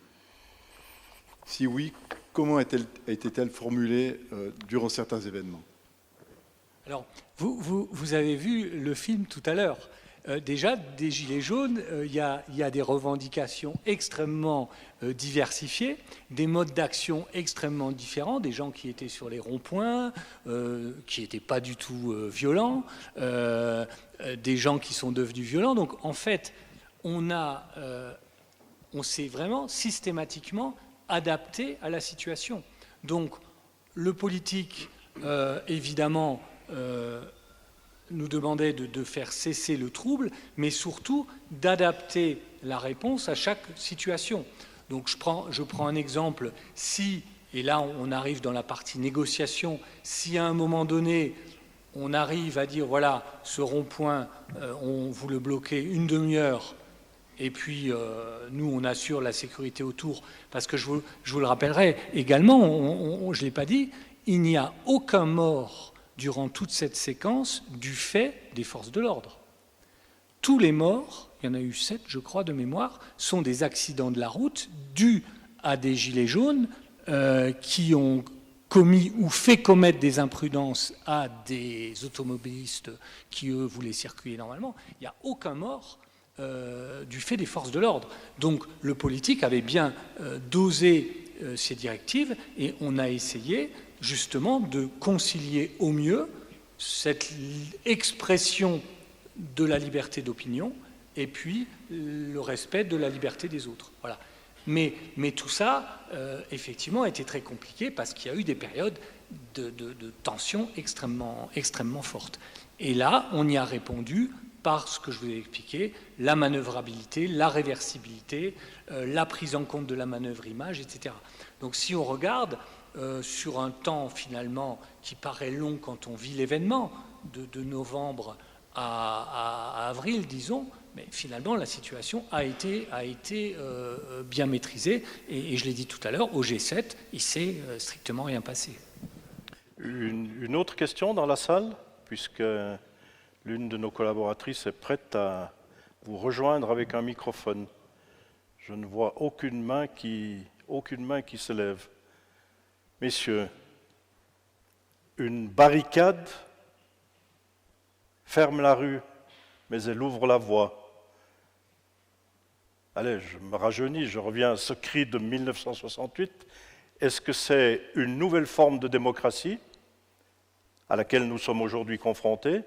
Si oui, comment était-elle formulée durant certains événements? Alors, vous avez vu le film tout à l'heure. Déjà, des Gilets jaunes, il y a des revendications extrêmement diversifiées, des modes d'action extrêmement différents, des gens qui étaient sur les ronds-points, qui n'étaient pas du tout violents, des gens qui sont devenus violents. Donc, en fait, on s'est vraiment systématiquement adapté à la situation. Donc, le politique, évidemment, nous demandait de faire cesser le trouble, mais surtout d'adapter la réponse à chaque situation. Donc je prends un exemple, et là on arrive dans la partie négociation, si à un moment donné on arrive à dire voilà, ce rond-point, vous le bloquez une demi-heure, et puis nous on assure la sécurité autour, parce que je vous le rappellerai également, je ne l'ai pas dit, il n'y a aucun mort durant toute cette séquence du fait des forces de l'ordre. Tous les morts, il y en a eu 7 je crois de mémoire, sont des accidents de la route dus à des gilets jaunes qui ont commis ou fait commettre des imprudences à des automobilistes qui eux voulaient circuler normalement. Il n'y a aucun mort du fait des forces de l'ordre. Donc le politique avait bien dosé ces directives et on a essayé justement de concilier au mieux cette expression de la liberté d'opinion et puis le respect de la liberté des autres. Voilà. Mais tout ça, effectivement, a été très compliqué parce qu'il y a eu des périodes de tension extrêmement fortes. Et là, on y a répondu par ce que je vous ai expliqué, la manœuvrabilité, la réversibilité, la prise en compte de la manœuvre image, etc. Donc si on regarde sur un temps finalement qui paraît long quand on vit l'événement, de novembre à avril, disons, mais finalement la situation a été bien maîtrisée et je l'ai dit tout à l'heure, au G7, il s'est strictement rien passé. Une autre question dans la salle, puisque l'une de nos collaboratrices est prête à vous rejoindre avec un microphone. Je ne vois aucune main qui se lève. Messieurs, une barricade ferme la rue, mais elle ouvre la voie. Allez, je me rajeunis, je reviens à ce cri de 1968. Est-ce que c'est une nouvelle forme de démocratie à laquelle nous sommes aujourd'hui confrontés?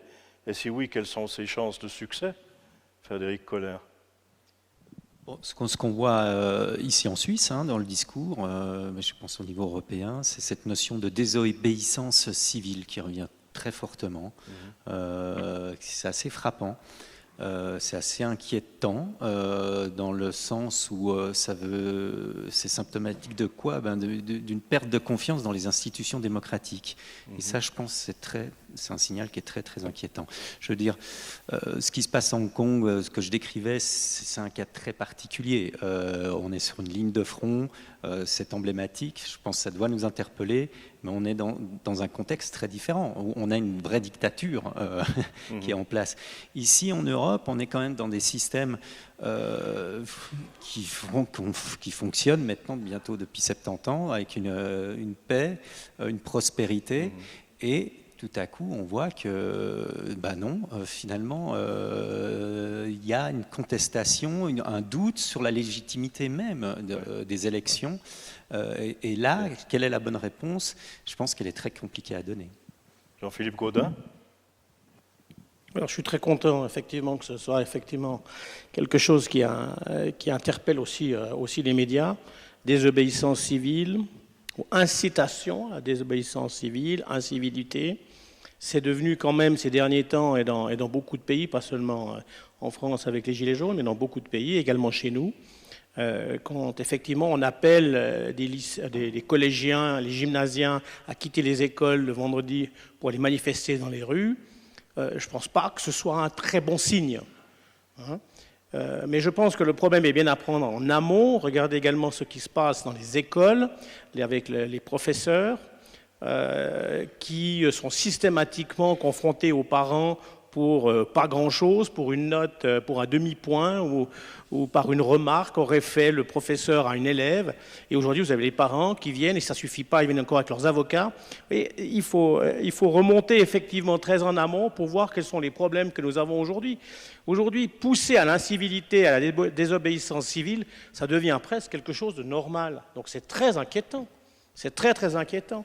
Et si oui, quelles sont ses chances de succès? Frédéric Kohler. Bon, ce qu'on voit ici en Suisse, dans le discours, mais je pense au niveau européen, c'est cette notion de désobéissance civile qui revient très fortement. C'est assez frappant. C'est assez inquiétant dans le sens où c'est symptomatique de quoi? D'une perte de confiance dans les institutions démocratiques. Et ça, je pense, c'est un signal qui est très très inquiétant. Je veux dire, ce qui se passe à Hong Kong, ce que je décrivais, c'est un cas très particulier. On est sur une ligne de front, c'est emblématique. Je pense que ça doit nous interpeller, mais on est dans un contexte très différent, où on a une vraie dictature qui est en place. Ici, en Europe, on est quand même dans des systèmes qui fonctionnent maintenant bientôt depuis 70 ans, avec une paix, une prospérité, et tout à coup, on voit que, finalement, il y a une contestation, un doute sur la légitimité même des élections. Et là, quelle est la bonne réponse? Je pense qu'elle est très compliquée à donner. Jean-Philippe Gaudin. Alors, je suis très content, effectivement, que ce soit effectivement quelque chose qui interpelle aussi les médias. Désobéissance civile, ou incitation à désobéissance civile, incivilité. C'est devenu quand même ces derniers temps, et dans beaucoup de pays, pas seulement en France avec les Gilets jaunes, mais dans beaucoup de pays, également chez nous, quand effectivement on appelle des collégiens, les gymnasiens à quitter les écoles le vendredi pour aller manifester dans les rues, je ne pense pas que ce soit un très bon signe. Mais je pense que le problème est bien à prendre en amont. Regardez également ce qui se passe dans les écoles, avec les professeurs, qui sont systématiquement confrontés aux parents pour pas grand-chose, pour une note, pour un demi-point ou par une remarque qu'aurait fait le professeur à une élève. Et aujourd'hui, vous avez les parents qui viennent, et ça ne suffit pas, ils viennent encore avec leurs avocats. Et il faut remonter effectivement très en amont pour voir quels sont les problèmes que nous avons aujourd'hui. Aujourd'hui, pousser à l'incivilité, à la désobéissance civile, ça devient presque quelque chose de normal. Donc c'est très inquiétant. C'est très, très inquiétant.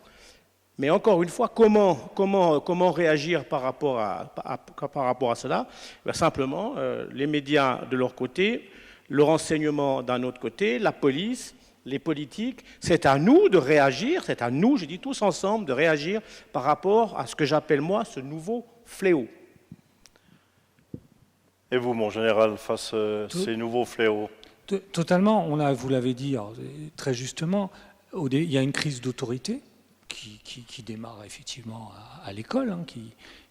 Mais encore une fois, comment réagir par rapport à cela? Simplement, les médias de leur côté, le renseignement d'un autre côté, la police, les politiques, c'est à nous de réagir, c'est à nous, je dis tous ensemble, de réagir par rapport à ce que j'appelle moi ce nouveau fléau. Et vous, mon général, face à ces nouveaux fléaux? Totalement, vous l'avez dit très justement, il y a une crise d'autorité qui démarre effectivement à l'école, hein,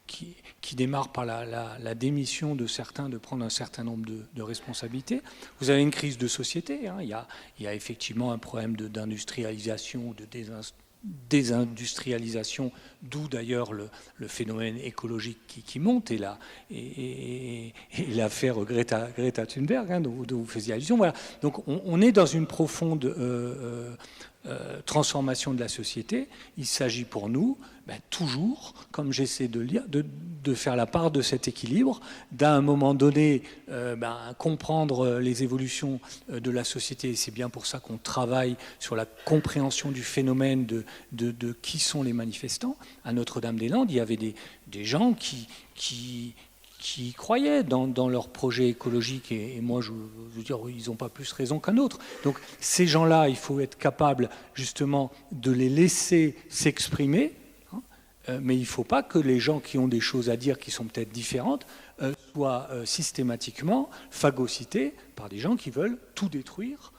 qui démarre par la démission de certains de prendre un certain nombre de responsabilités. Vous avez une crise de société, hein, il y a effectivement un problème d'industrialisation, de désindustrialisation, d'où d'ailleurs le phénomène écologique qui monte, et l'affaire Greta Thunberg, hein, dont vous faisiez allusion. Voilà. Donc on est dans une profonde transformation de la société. Il s'agit pour nous, toujours, comme j'essaie de le dire, de faire la part de cet équilibre, d'à un moment donné comprendre les évolutions de la société. Et c'est bien pour ça qu'on travaille sur la compréhension du phénomène de qui sont les manifestants. À Notre-Dame-des-Landes, il y avait des gens qui croyaient dans leur projet écologique, et moi je veux dire, ils n'ont pas plus raison qu'un autre. Donc ces gens-là, il faut être capable justement de les laisser s'exprimer, hein, mais il ne faut pas que les gens qui ont des choses à dire qui sont peut-être différentes soient systématiquement phagocytés par des gens qui veulent tout détruire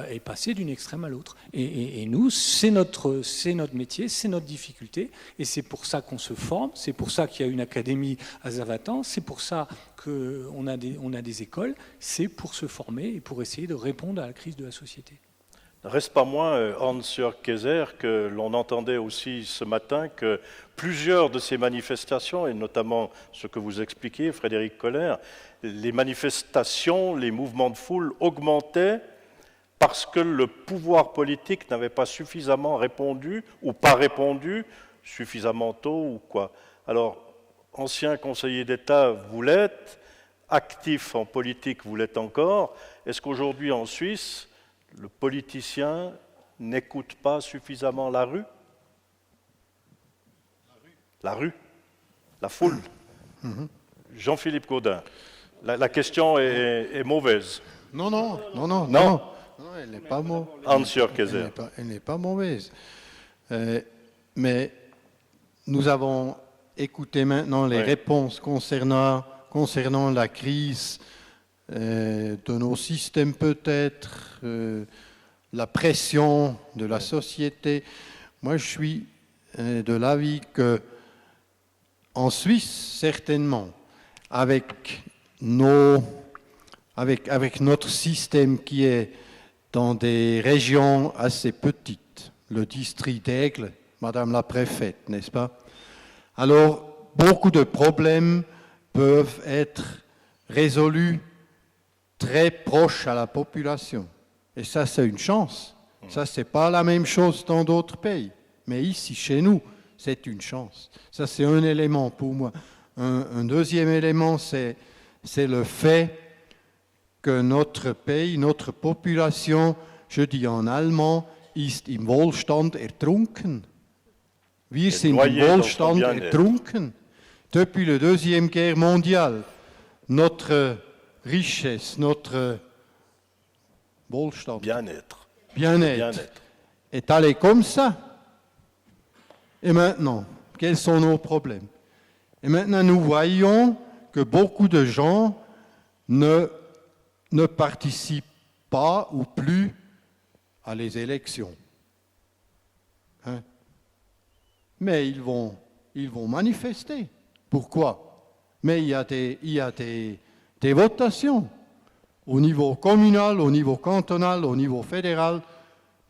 et passer d'une extrême à l'autre. Et nous, c'est notre métier, c'est notre difficulté, et c'est pour ça qu'on se forme, c'est pour ça qu'il y a une académie à Zavatan, c'est pour ça qu'on a des écoles, c'est pour se former et pour essayer de répondre à la crise de la société. Reste pas moins, Hans-Jörg Kaiser, que l'on entendait aussi ce matin que plusieurs de ces manifestations, et notamment ce que vous expliquiez, Frédéric Koller, les manifestations, les mouvements de foule augmentaient parce que le pouvoir politique n'avait pas suffisamment répondu, ou pas répondu suffisamment tôt, ou quoi. Alors, ancien conseiller d'État, vous l'êtes, actif en politique, vous l'êtes encore. Est-ce qu'aujourd'hui, en Suisse, le politicien n'écoute pas suffisamment la rue? La rue, la foule. Jean-Philippe Gaudin, la question est mauvaise. Non, elle n'est pas mauvaise. Hans-Jörg Kaiser. Elle n'est pas mauvaise. Mais nous avons écouté maintenant les réponses concernant la crise de nos systèmes peut-être, la pression de la société. Moi, je suis de l'avis que en Suisse, certainement, avec notre système qui est dans des régions assez petites, le district d'Aigle, Madame la préfète, n'est-ce pas? Alors, beaucoup de problèmes peuvent être résolus très proches à la population. Et ça, c'est une chance. Ça, c'est pas la même chose dans d'autres pays. Mais ici, chez nous, c'est une chance. Ça, c'est un élément pour moi. Un deuxième élément, c'est le fait que notre pays, notre population, je dis en allemand, ist im Wohlstand ertrunken. Wir sind im Wohlstand ertrunken. Depuis la Deuxième Guerre mondiale, notre richesse, notre Wohlstand, Bien-être est allé comme ça. Et maintenant, quels sont nos problèmes? Et maintenant, nous voyons que beaucoup de gens ne participent pas ou plus à les élections. Hein? Mais ils vont manifester. Pourquoi? Mais il y a des votations au niveau communal, au niveau cantonal, au niveau fédéral,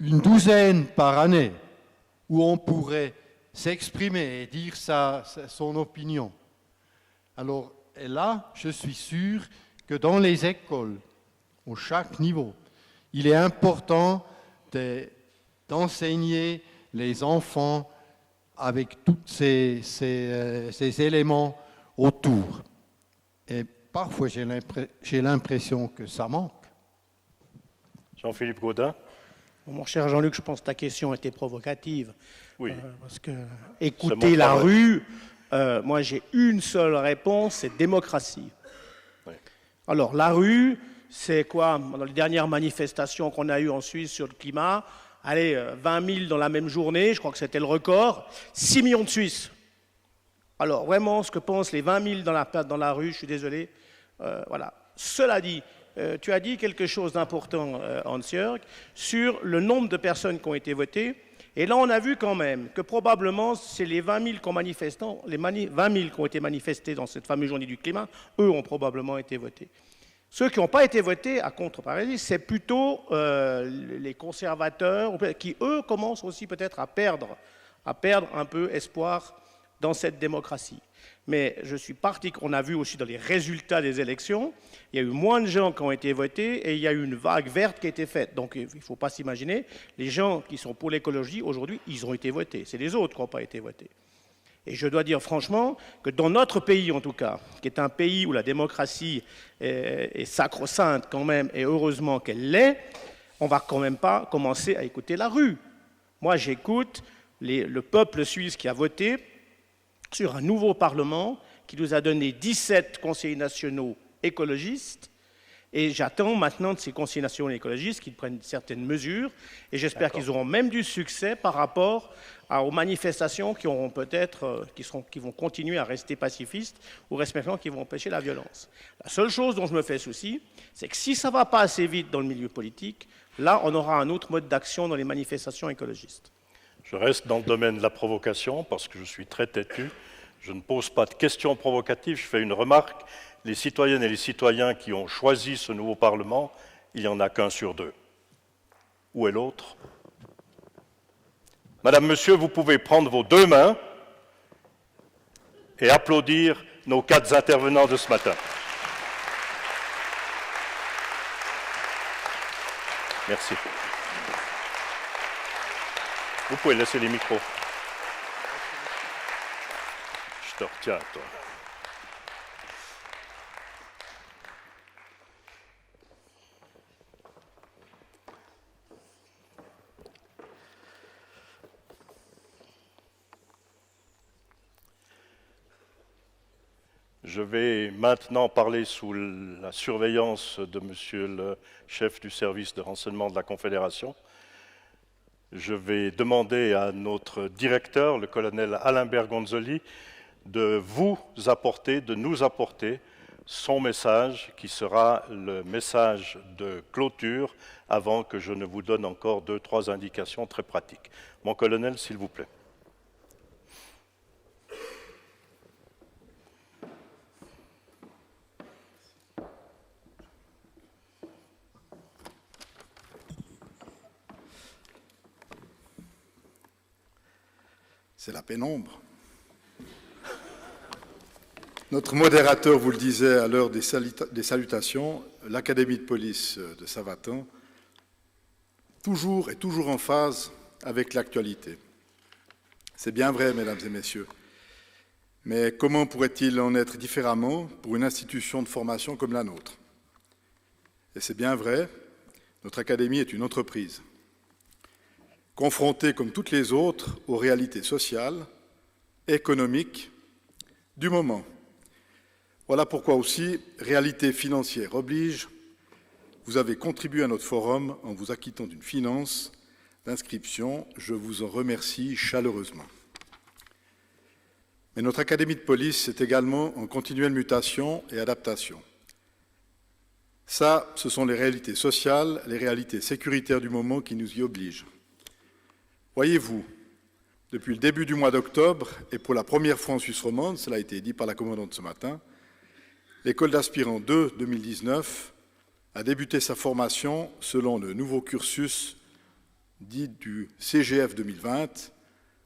une douzaine par année, où on pourrait s'exprimer et dire son opinion. Alors, et là, je suis sûr que dans les écoles, à chaque niveau, il est important d'enseigner les enfants avec tous ces éléments autour. Et parfois, j'ai l'impression que ça manque. Jean-Philippe Gaudin. Mon cher Jean-Luc, je pense que ta question était provocative. Oui. Parce que écouter la rue, moi j'ai une seule réponse, c'est démocratie. Oui. Alors la rue, c'est quoi? Dans les dernières manifestations qu'on a eues en Suisse sur le climat, allez, 20 000 dans la même journée, je crois que c'était le record, 6 millions de Suisses. Alors vraiment, ce que pensent les 20 000 dans la rue, je suis désolé, voilà. Cela dit, tu as dit quelque chose d'important, Hans-Jörg, sur le nombre de personnes qui ont été votées. Et là, on a vu quand même que probablement, c'est les 20 000 qui ont été manifestés dans cette fameuse journée du climat, eux ont probablement été votés. Ceux qui n'ont pas été votés, à contre-parésie, c'est plutôt les conservateurs qui, eux, commencent aussi peut-être à perdre un peu espoir dans cette démocratie. Mais je suis on a vu aussi dans les résultats des élections, il y a eu moins de gens qui ont été votés et il y a eu une vague verte qui a été faite. Donc il ne faut pas s'imaginer, les gens qui sont pour l'écologie, aujourd'hui, ils ont été votés. C'est les autres qui n'ont pas été votés. Et je dois dire franchement que dans notre pays, en tout cas, qui est un pays où la démocratie est sacro-sainte quand même, et heureusement qu'elle l'est, on ne va quand même pas commencer à écouter la rue. Moi, j'écoute le peuple suisse qui a voté sur un nouveau Parlement qui nous a donné 17 conseillers nationaux écologistes. Et j'attends maintenant de ces conseillers nationaux écologistes qu'ils prennent certaines mesures. Et j'espère qu'ils auront même du succès par rapport aux manifestations qui auront peut-être, qui vont continuer à rester pacifistes ou respectivement qui vont empêcher la violence. La seule chose dont je me fais souci, c'est que si ça ne va pas assez vite dans le milieu politique, là, on aura un autre mode d'action dans les manifestations écologistes. Je reste dans le domaine de la provocation parce que je suis très têtu. Je ne pose pas de questions provocatives, je fais une remarque. Les citoyennes et les citoyens qui ont choisi ce nouveau Parlement, il n'y en a qu'un sur deux. Où est l'autre? Madame, Monsieur, vous pouvez prendre vos deux mains et applaudir nos 4 intervenants de ce matin. Merci. Vous pouvez laisser les micros. Je te retiens, toi. Je vais maintenant parler sous la surveillance de Monsieur le chef du service de renseignement de la Confédération. Je vais demander à notre directeur, le colonel Alain Bergonzoli, de nous apporter son message, qui sera le message de clôture, avant que je ne vous donne encore 2-3 indications très pratiques. Mon colonel, s'il vous plaît. C'est la pénombre. Notre modérateur vous le disait à l'heure des salutations, l'Académie de police de Savatan, toujours en phase avec l'actualité. C'est bien vrai, mesdames et messieurs. Mais comment pourrait-il en être différemment pour une institution de formation comme la nôtre? Et c'est bien vrai, notre Académie est une entreprise, confrontée comme toutes les autres aux réalités sociales, économiques du moment. Voilà pourquoi aussi, réalité financière oblige, vous avez contribué à notre forum en vous acquittant d'une finance d'inscription. Je vous en remercie chaleureusement. Mais notre Académie de police est également en continuelle mutation et adaptation. Ça, ce sont les réalités sociales, les réalités sécuritaires du moment qui nous y obligent. Voyez-vous, depuis le début du mois d'octobre, et pour la première fois en Suisse romande, cela a été dit par la commandante ce matin, l'école d'aspirants 2 2019 a débuté sa formation selon le nouveau cursus dit du CGF 2020,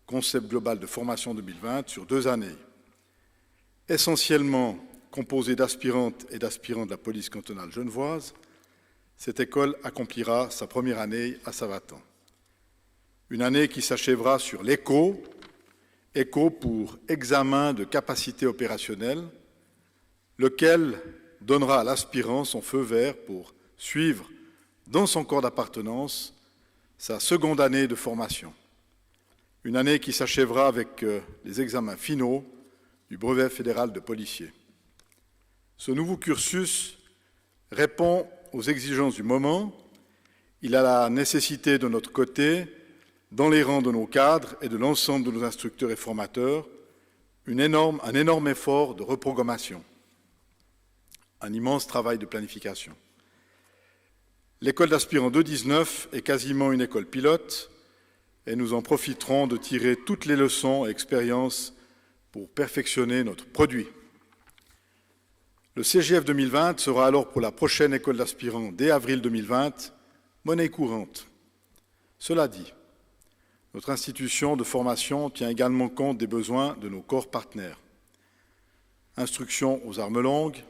Concept global de formation 2020, sur 2 années. essentiellement composée d'aspirantes et d'aspirants de la police cantonale genevoise, cette école accomplira sa première année à Savatan. Une année qui s'achèvera sur l'ECO, ECO pour examen de capacité opérationnelle, lequel donnera à l'aspirant son feu vert pour suivre dans son corps d'appartenance sa seconde année de formation. Une année qui s'achèvera avec les examens finaux du brevet fédéral de policier. Ce nouveau cursus répond aux exigences du moment. Il a la nécessité de notre côté, dans les rangs de nos cadres et de l'ensemble de nos instructeurs et formateurs, un énorme effort de reprogrammation, un immense travail de planification. L'école d'aspirants 219 est quasiment une école pilote et nous en profiterons de tirer toutes les leçons et expériences pour perfectionner notre produit. Le CGF 2020 sera alors pour la prochaine école d'aspirants dès avril 2020 monnaie courante. Cela dit, notre institution de formation tient également compte des besoins de nos corps partenaires. Instruction aux armes longues,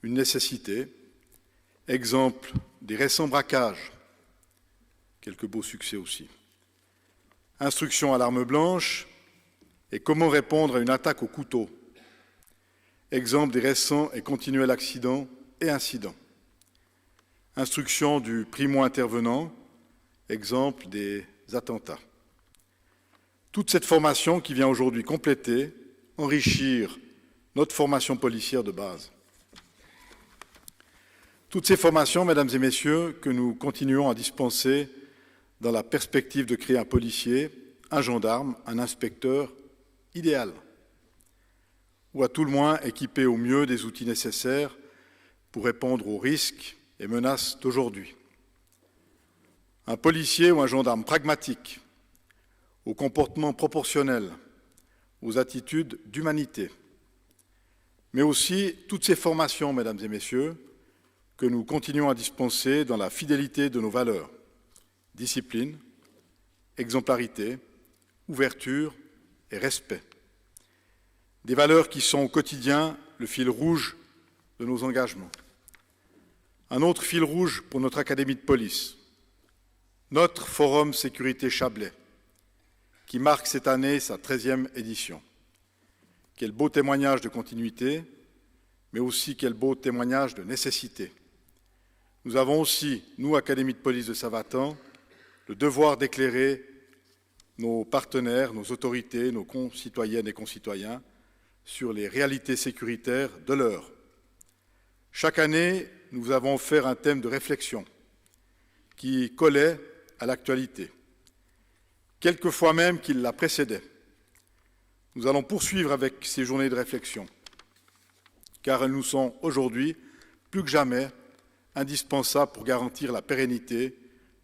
une nécessité. Exemple des récents braquages, quelques beaux succès aussi. Instruction à l'arme blanche et comment répondre à une attaque au couteau. Exemple des récents et continuels accidents et incidents. Instruction du primo-intervenant, exemple des attentats. Toute cette formation qui vient aujourd'hui compléter, enrichir notre formation policière de base. Toutes ces formations, mesdames et messieurs, que nous continuons à dispenser dans la perspective de créer un policier, un gendarme, un inspecteur idéal, ou à tout le moins équipé au mieux des outils nécessaires pour répondre aux risques et menaces d'aujourd'hui. Un policier ou un gendarme pragmatique, au comportement proportionnel, aux attitudes d'humanité, mais aussi toutes ces formations, mesdames et messieurs, que nous continuons à dispenser dans la fidélité de nos valeurs, discipline, exemplarité, ouverture et respect. Des valeurs qui sont au quotidien le fil rouge de nos engagements. Un autre fil rouge pour notre Académie de police, notre Forum Sécurité Chablais, qui marque cette année sa 13e édition. Quel beau témoignage de continuité, mais aussi quel beau témoignage de nécessité. Nous avons aussi, nous, Académie de police de Savatan, le devoir d'éclairer nos partenaires, nos autorités, nos concitoyennes et concitoyens sur les réalités sécuritaires de l'heure. Chaque année, nous avons offert un thème de réflexion qui collait à l'actualité, quelquefois même qu'il la précédait. Nous allons poursuivre avec ces journées de réflexion, car elles nous sont aujourd'hui, plus que jamais, indispensables pour garantir la pérennité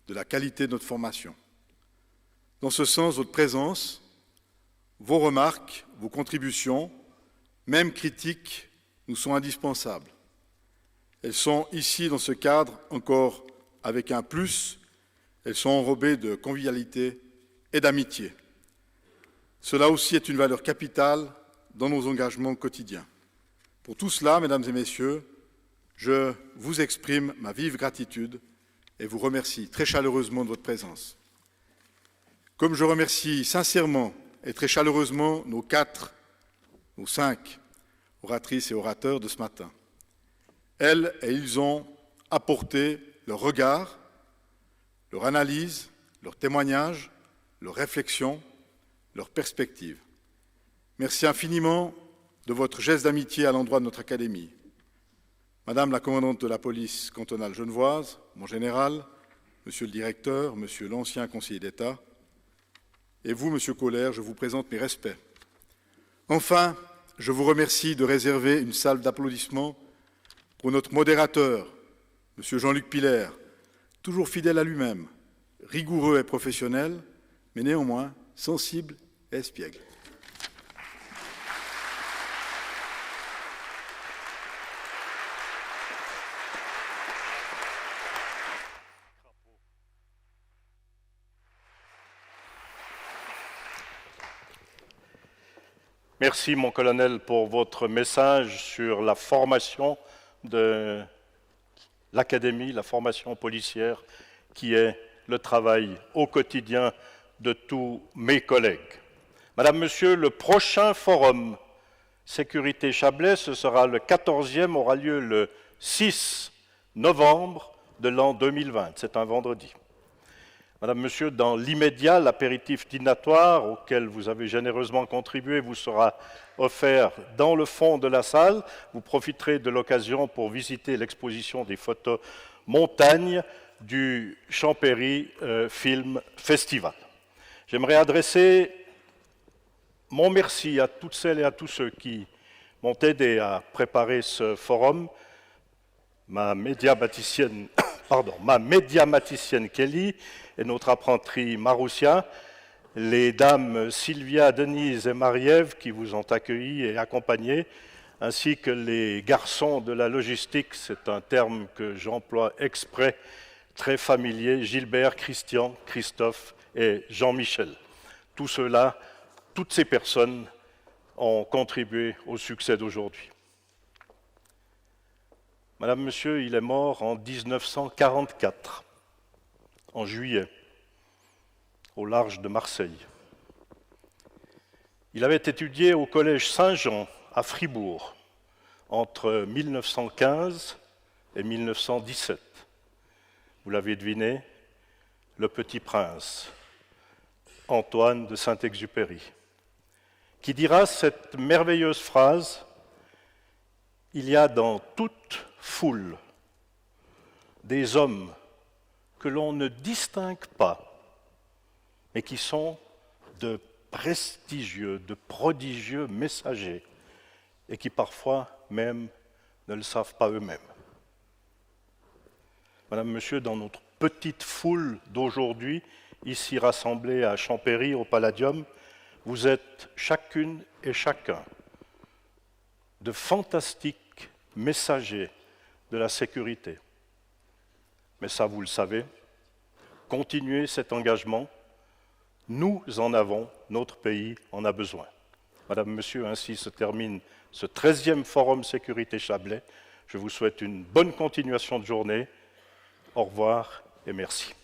de la qualité de notre formation. Dans ce sens, votre présence, vos remarques, vos contributions, même critiques, nous sont indispensables. Elles sont ici, dans ce cadre, encore avec un plus, elles sont enrobées de convivialité et d'amitié. Cela aussi est une valeur capitale dans nos engagements quotidiens. Pour tout cela, mesdames et messieurs, je vous exprime ma vive gratitude et vous remercie très chaleureusement de votre présence. Comme je remercie sincèrement et très chaleureusement nos 5 oratrices et orateurs de ce matin. Elles et ils ont apporté leur regard, leur analyse, leur témoignage, leur réflexion, leur perspective. Merci infiniment de votre geste d'amitié à l'endroit de notre Académie. Madame la commandante de la police cantonale genevoise, mon général, monsieur le directeur, monsieur l'ancien conseiller d'État, et vous, monsieur Koller, je vous présente mes respects. Enfin, je vous remercie de réserver une salle d'applaudissements pour notre modérateur, monsieur Jean-Luc Piller, toujours fidèle à lui-même, rigoureux et professionnel, mais néanmoins sensible et espiègle. Merci, mon colonel, pour votre message sur la formation de l'académie, la formation policière, qui est le travail au quotidien de tous mes collègues. Madame, Monsieur, le prochain forum Sécurité Chablais, ce sera le 14e, aura lieu le 6 novembre de l'an 2020. C'est un vendredi. Madame, Monsieur, dans l'immédiat, l'apéritif dînatoire auquel vous avez généreusement contribué vous sera offert dans le fond de la salle. Vous profiterez de l'occasion pour visiter l'exposition des photos montagne du Champéry Film Festival. J'aimerais adresser mon merci à toutes celles et à tous ceux qui m'ont aidé à préparer ce forum, ma médiamaticienne Kelly et notre apprentie Maroussia, les dames Sylvia, Denise et Marie-Ève qui vous ont accueillis et accompagnés, ainsi que les garçons de la logistique, c'est un terme que j'emploie exprès, très familier, Gilbert, Christian, Christophe et Jean-Michel. Tout cela, toutes ces personnes ont contribué au succès d'aujourd'hui. Madame, Monsieur, il est mort en 1944, en juillet, au large de Marseille. Il avait étudié au Collège Saint-Jean à Fribourg entre 1915 et 1917. Vous l'avez deviné, le Petit Prince, Antoine de Saint-Exupéry, qui dira cette merveilleuse phrase: « Il y a dans toute foule des hommes que l'on ne distingue pas, mais qui sont de prestigieux, de prodigieux messagers, et qui parfois même ne le savent pas eux-mêmes. » Madame, Monsieur, dans notre petite foule d'aujourd'hui, ici rassemblée à Champéry, au Palladium, vous êtes chacune et chacun de fantastiques messagers de la sécurité. Mais ça, vous le savez, continuez cet engagement. Nous en avons, notre pays en a besoin. Madame, Monsieur, ainsi se termine ce 13e Forum Sécurité Chablais. Je vous souhaite une bonne continuation de journée. Au revoir et merci.